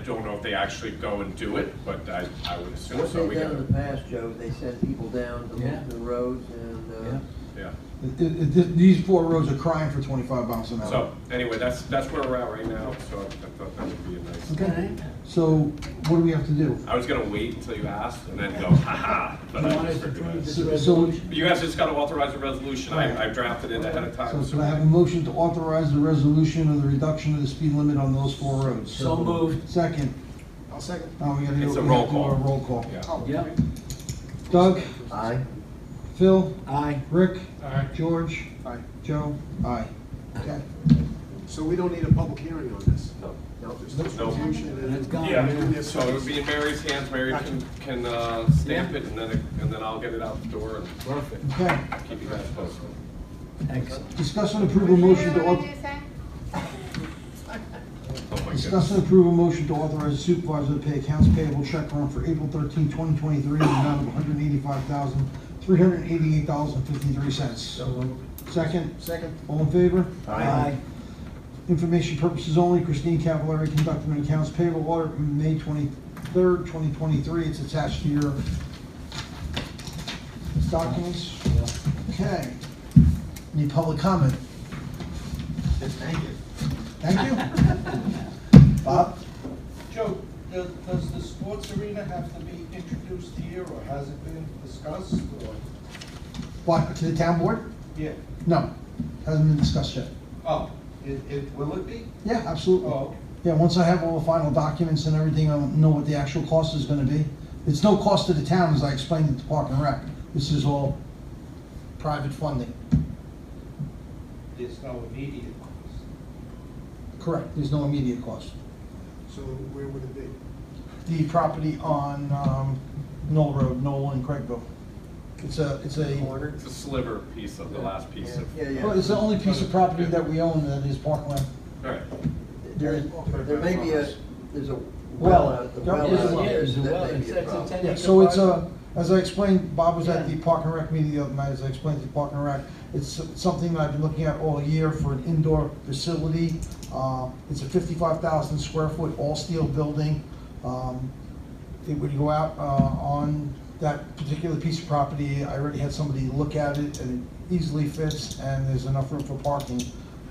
don't know if they actually go and do it, but I would assume What so. they've We done gotta- in the past, Joe, they send people down to look Yeah. at the roads and, Yeah. These 4 roads are crying for 25 miles an hour. So, anyway, that's where we're at right now, so I thought that would be a nice. Okay, so what do we have to do? I was gonna wait until you asked and then go, ha-ha, but I just figured that. So, You guys just gotta authorize a resolution, I drafted it ahead of so time. should I have a motion to authorize the resolution of the reduction of the speed limit on those 4 roads? So moved. Second. I'll second. Oh, we gotta do. It's a we roll have to do call. a roll call. Yeah. Yep. Doug? aye. Phil? Aye. Rick? Aye. George? Aye. Joe? Aye. Okay. So we don't need a public hearing on this? No. Just this No. resolution and It's gone. Yeah, so it would be in Mary's hands, Mary can stamp it, and then I'll get it out the door and Perfect. Okay. keep you guys posted. Excellent. Discuss and approve a motion to, What did you say? Oh my discuss goodness. and approve a motion to authorize the supervisor to pay accounts payable check run for April 13, 2023, in the amount of $185,388.53. Second? Second. All in favor? Aye. Information purposes only, Christine Cavallari conducted an accounts payable audit on May 23rd, 2023. It's attached to your documents. Okay. Any public comment? Thank you. Thank you. Bob? Joe, does the sports arena have to be introduced here, or has it been discussed, or? What, to the town board? Yeah. No, hasn't been discussed yet. Oh, will it be? Yeah, absolutely. Oh, Yeah, once I have all the final documents and everything, I'll know what the actual cost is gonna be. It's no cost to the town, as I explained it to Park and Rec. This is all private funding. there's no immediate cost. Correct, there's no immediate cost. So where would it be? The property on, Knoll Road, Knoll and Craigville. It's a, It's a sliver piece of the last piece of. Yeah, yeah. well, it's the only piece of property that we own that is parkland. All right. There may be there's a well out, the well There's a out well. there, There's a that well. may be It's a a problem. 10 Yeah, acre so it's parcel. as I explained, Bob was at the Park and Rec meeting the other night, as I explained to Park and Rec, it's something that I've been looking at all year for an indoor facility. It's a 55,000 square foot all steel building. It would go out on that particular piece of property. I already had somebody look at it, and it easily fits, and there's enough room for parking.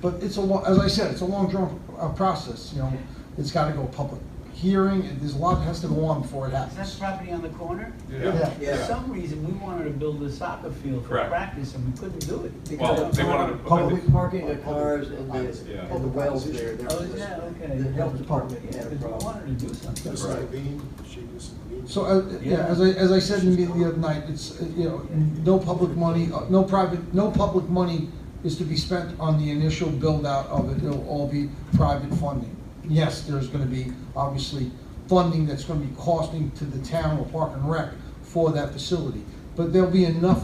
But it's as I said, it's a long drawn process, you know. It's gotta go public hearing, and there's a lot that has to go on before it Is that happens. property on the corner? Yeah. For some reason, we wanted to build a soccer field for Correct. practice, and we couldn't do it. Well, they wanted to. Public Parking of cars and Yeah. the wells there. Oh, is that, okay. The health department had a Because we problem. wanted to do something. Mrs. Levine, she was. So, yeah, as I said in the meeting the other night, it's, you know, no public money, no public money is to be spent on the initial build-out of it. It'll all be private funding. Yes, there's gonna be, obviously, funding that's gonna be costing to the town or Park and Rec for that facility. But there'll be enough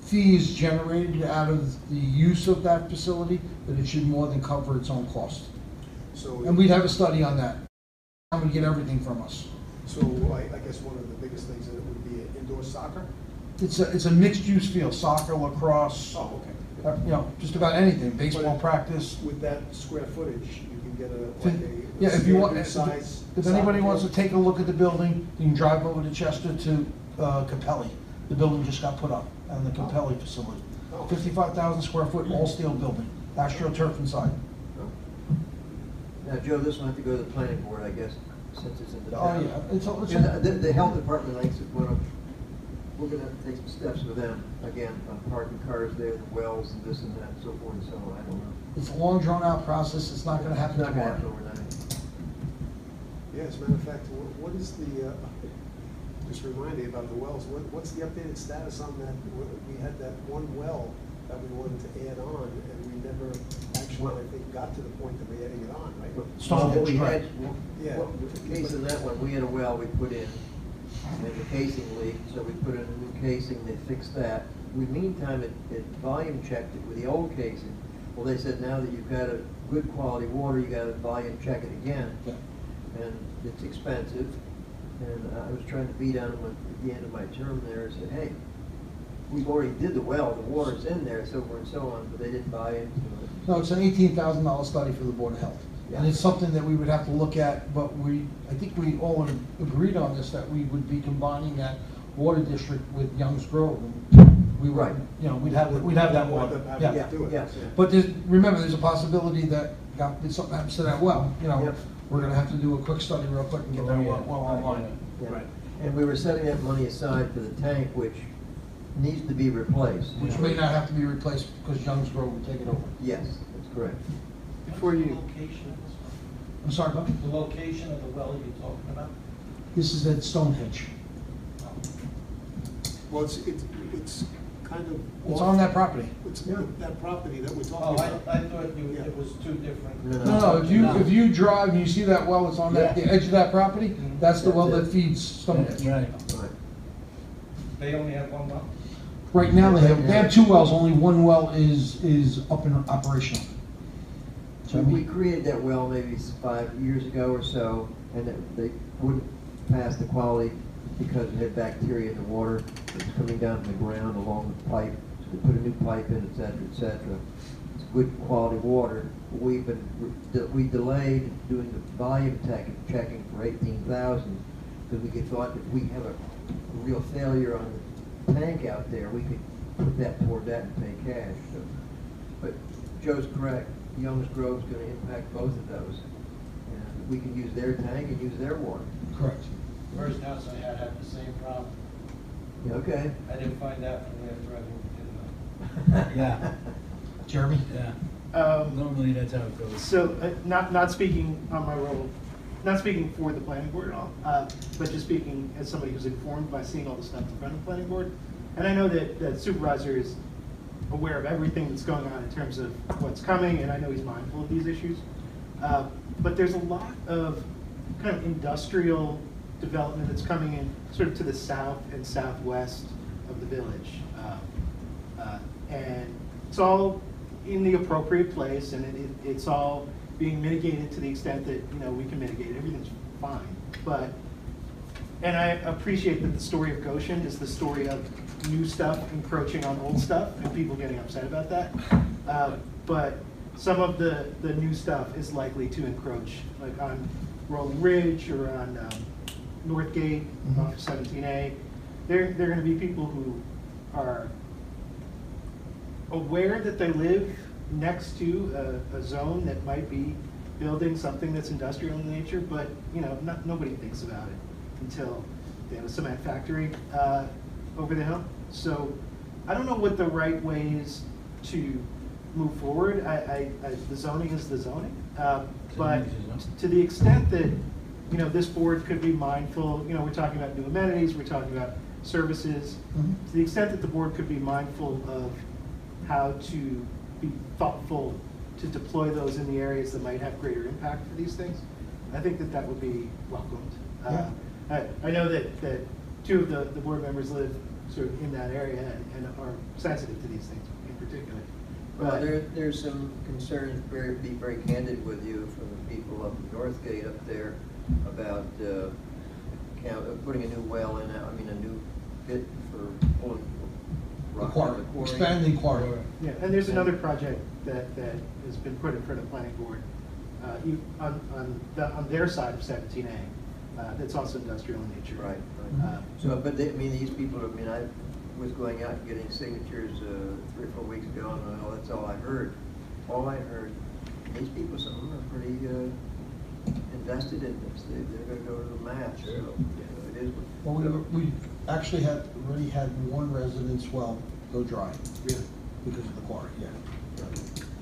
fees generated out of the use of that facility that it should more than cover its own cost. So, And we'd have a study on that. I'm gonna get everything from us. so I guess one of the biggest things that it would be indoor soccer? It's a mixed-use field, soccer, lacrosse, Oh, okay. you know, just about anything, baseball practice. With that square footage, you can get a, like a Yeah, if you want, standard size. if anybody soccer wants to field. take a look at the building, you can drive over to Chester to Capelli. The building just got put up on the Capelli facility. Oh. 55,000 square foot, all-steel building, astroturf inside. Now, Joe, this will have to go to the planning board, I guess, since it's in the Oh, town. yeah, it's, Yeah, the health department thinks that we're gonna have to take some steps with them, again, on parking cars there, the wells and this and that, and so forth and so on, I don't know. it's a long, drawn-out process, it's not gonna It's happen not gonna tomorrow. happen overnight. Yeah, as a matter of fact, what is the, just remind me about the wells, what's the updated status on that? We had that one well that we wanted to add on, and we never actually, I think, got to the point of adding it on, right? Stone What we Hedge, had, Yeah. the case in that one, we had a well we put in, and the casing leaked, so we put in a new casing, they fixed that. In the meantime, it volume checked it with the old casing. Well, they said now that you've got a good quality water, you gotta volume check it again. Yeah. And it's expensive, and I was trying to beat on them at the end of my term there and said, hey, we've already did the well, the water's in there, so forth and so on, but they didn't buy into it. No, it's an $18,000 study for the Board of Health. And it's something that we would have to look at, but I think we all agreed on this, that we would be combining that water district with Youngs Grove. And we Right. would, you know, we'd have that water. Yeah. Yeah. But remember, there's a possibility that if something happens to that well, you know, Yep. we're gonna have to do a quick study real quick and get that well online. Yeah. Right. And we were setting that money aside for the tank, which needs to be replaced. Which may not have to be replaced because Youngs Grove will take it over. Yes, that's correct. Before you, Location, I'm sorry, Bob? the location of the well you're talking about? This is at Stonehenge. Well, it's kind of. It's on that property. It's that property that we're Oh, talking I about. thought it was two different. No, if you drive and you see that well, it's on the edge of that property, that's the well that feeds Stonehenge. Right. Right. They only have one well? Right now, they have two wells, only one well is up and operational. So we created that well maybe 5 years ago or so, and they wouldn't pass the quality because it had bacteria in the water. It was coming down from the ground along the pipe. So we put a new pipe in, et cetera, et cetera. It's good quality water. We delayed doing the volume checking for 18,000 because we thought if we have a real failure on the tank out there, we could put that toward that and pay cash. So, but Joe's correct. Youngs Grove's going to impact both of those. And we can use their tank and use their water. Correct. First house I had the same problem. Okay. I didn't find out until after I moved in. Yeah, Jeremy? yeah. Normally that's how it goes. so, not speaking on my role, not speaking for the planning board at all, but just speaking as somebody who's informed by seeing all the stuff in front of the planning board. And I know that supervisor is aware of everything that's going on in terms of what's coming, and I know he's mindful of these issues. But there's a lot of kind of industrial development that's coming in sort of to the south and southwest of the village. And it's all in the appropriate place, and it's all being mitigated to the extent that, you know, we can mitigate. Everything's fine. And I appreciate that the story of Goshen is the story of new stuff encroaching on old stuff and people getting upset about that. But some of the new stuff is likely to encroach, like on Rolling Ridge or on Northgate off 17A. They're going to be people who are aware that they live next to a zone that might be building something that's industrial in nature, but you know, nobody thinks about it until they have a cement factory over the hill. So I don't know what the right way is to move forward. The zoning is the zoning, but to the extent that, you know, this board could be mindful, you know, we're talking about new amenities, we're talking about services, to the extent that the board could be mindful of how to be thoughtful to deploy those in the areas that might have greater impact for these things, I think that would be welcomed. I know that two of the board members live sort of in that area and are sensitive to these things in particular. Well, there's some concerns, be very candid with you, from the people up in Northgate up there about putting a new well in, a new pit for pulling rock out of the quarry. Expanding quarry. Yeah, and there's another project that has been put in front of the planning board on their side of 17A, that's also industrial in nature. Right. So, but these people, I was going out and getting signatures 3 or 4 weeks ago, and that's all I heard. All I heard, these people, some of them are pretty invested in this. They're going to go to the match. So, it is. Well, we actually already had one residence well go dry. Really? Because of the quarry, yeah.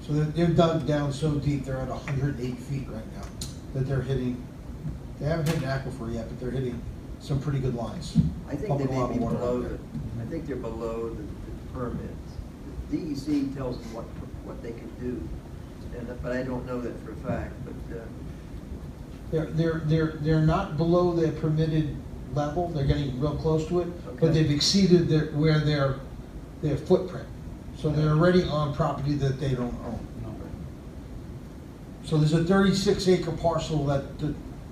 So they've dug down so deep, they're at 108 feet right now, that they're hitting, they haven't hit an aquifer yet, but they're hitting some pretty good lines. I think they may be below I think they're below the permits. The DEC tells them what they can do, but I don't know that for a fact. But they're not below their permitted level. They're getting real close to it, but they've exceeded their footprint. So they're already on property that they don't own. So there's a 36-acre parcel that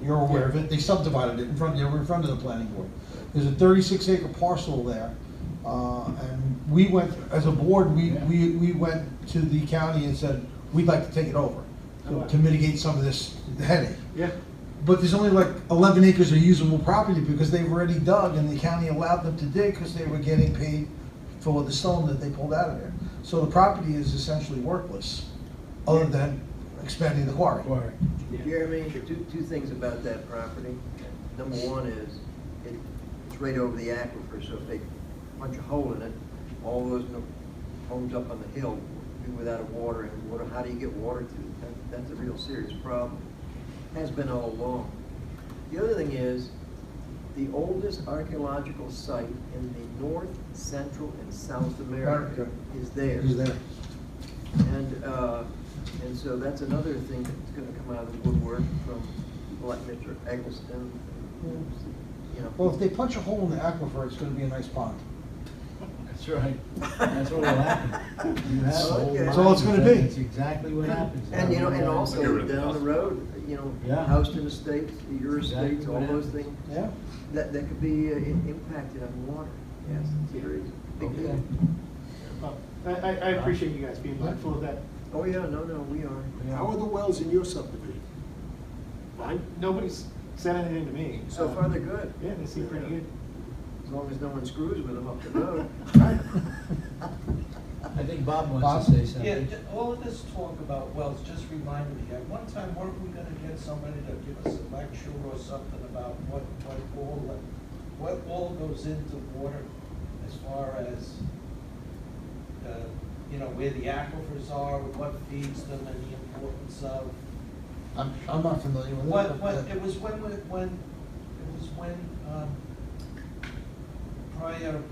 you're aware of it. They subdivided it in front of the planning board. There's a 36-acre parcel there And we went, as a board, we went to the county and said, we'd like to take it over to mitigate some of this headache. Yeah. But there's only like 11 acres of usable property because they've already dug and the county allowed them to dig because they were getting paid for the stone that they pulled out of there. So the property is essentially worthless, other than expanding the quarry. Jeremy, two things about that property. Number one is, it's right over the aquifer, so if they punch a hole in it, all those homes up on the hill will be without water, and water, how do you get water to it? That's a real serious problem. Has been all along. The other thing is, the oldest archaeological site in the North, Central, and South America is there. Is there. And so that's another thing that's gonna come out of the woodwork from people like Mr. Eggleston, you know. Well, if they punch a hole in the aquifer, it's gonna be a nice pond. That's right. That's what will happen. You have a whole Okay. That's all it's gonna be. That's exactly what happens. And, you know, and Get also rid of the down the dust. road, you know, Yeah. Houston Estates, your Exactly estates, what all those happens. things, Yeah. that could be impacted on water. Yes, it's very big deal. Well, I appreciate you guys being mindful of that. Oh, yeah, no, we are. How are the wells in your subdivision? Nobody's said anything to me. So far, they're good, Yeah, they seem pretty good. as long as no one screws with them up the road. I think Bob wants to say something. Yeah, all of this talk about wells just reminded me, at one time, weren't we gonna get somebody to give us a lecture or something about what all goes into water as far as, you know, where the aquifers are, what feeds them, and the importance of. I'm not familiar with it. It was when prior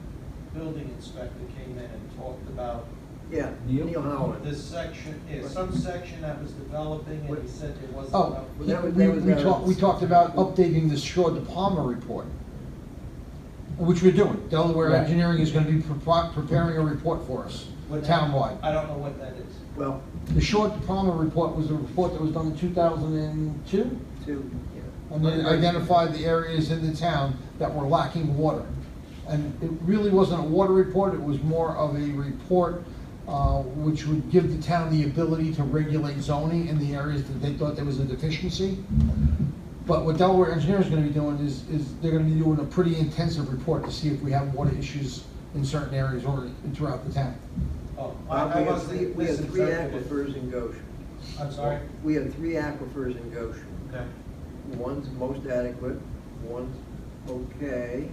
building inspector came in and talked about Yeah, Neil? Neil Howland. this section, some section that was developing, and he said there wasn't Oh, enough. we talked about updating the Shaw de Palma report, which we're doing. Delaware Right. Engineering is gonna be preparing a report for us, What- townwide. I don't know what that is. Well, The Shaw de Palma report was a report that was done in 2002, two, yeah. and it identified the areas in the town that were lacking water. And it really wasn't a water report, it was more of a report which would give the town the ability to regulate zoning in the areas that they thought there was a deficiency. But what Delaware Engineering is gonna be doing is they're gonna be doing a pretty intensive report to see if we have water issues in certain areas or throughout the town. Oh, Bob, I we have must three have misinterpreted. aquifers in Goshen. I'm sorry? We have 3 aquifers in Goshen. Okay. One's most adequate, one's okay.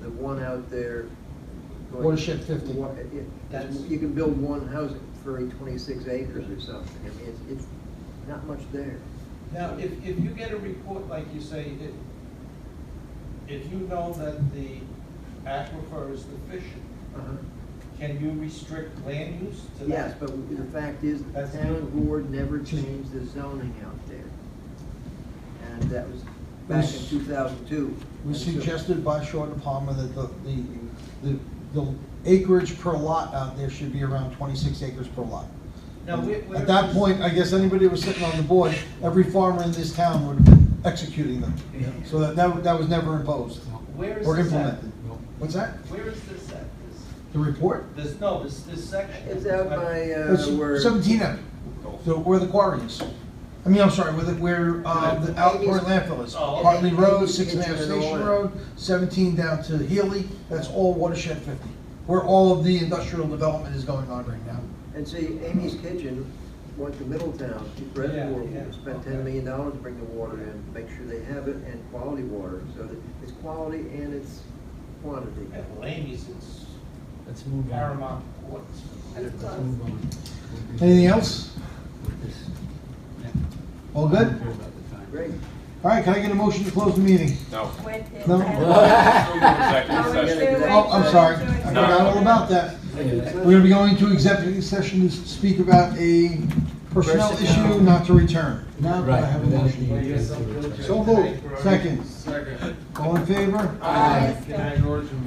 The one out there. Watershed 50. You can build one house for 26 acres or something. I mean, it's not much there. Now, if you get a report, like you say, if you know that the aquifer is deficient, Uh-huh. can you restrict land use to that? Yes, but the fact is, the That's town board never changed the zoning out there. And that was back in 2002. It was And so- suggested by Shaw de Palma that the acreage per lot out there should be around 26 acres per lot. Now, At that point, I guess anybody who was sitting on the board, every farmer in this town would have been executing them. So that was never imposed Where is or this at? implemented. What's that? Where is this at? The report? This section? It's out by, It's where. 17F, so where the quarry is. I mean, I'm sorry, where the outdoor landfill is. Oh, okay. Hartley Road, Amy's 6.5 Kitchen and all Station that. Road, 17 down to Healy, that's all watershed 50, where all of the industrial development is going on right now. And see, Amy's Kitchen went to Middletown, Reservoir, Yeah, spent okay. $10 million to bring the water in, make sure they have it, and quality water. So that it's quality and it's quantity. At Laney's, it's Let's move on. paramount importance. Let's move on. Anything else? With this. Yeah. All I good? don't care about the time. Great. All right, can I get a motion to close the meeting? No. No? Executive session. Oh, I'm sorry, I forgot all about that. We're gonna be going to executive session to speak about a personnel issue not to return. Now, do I have a Without motion? the executive session. So moved. Second. All in favor? Aye. Good night, George.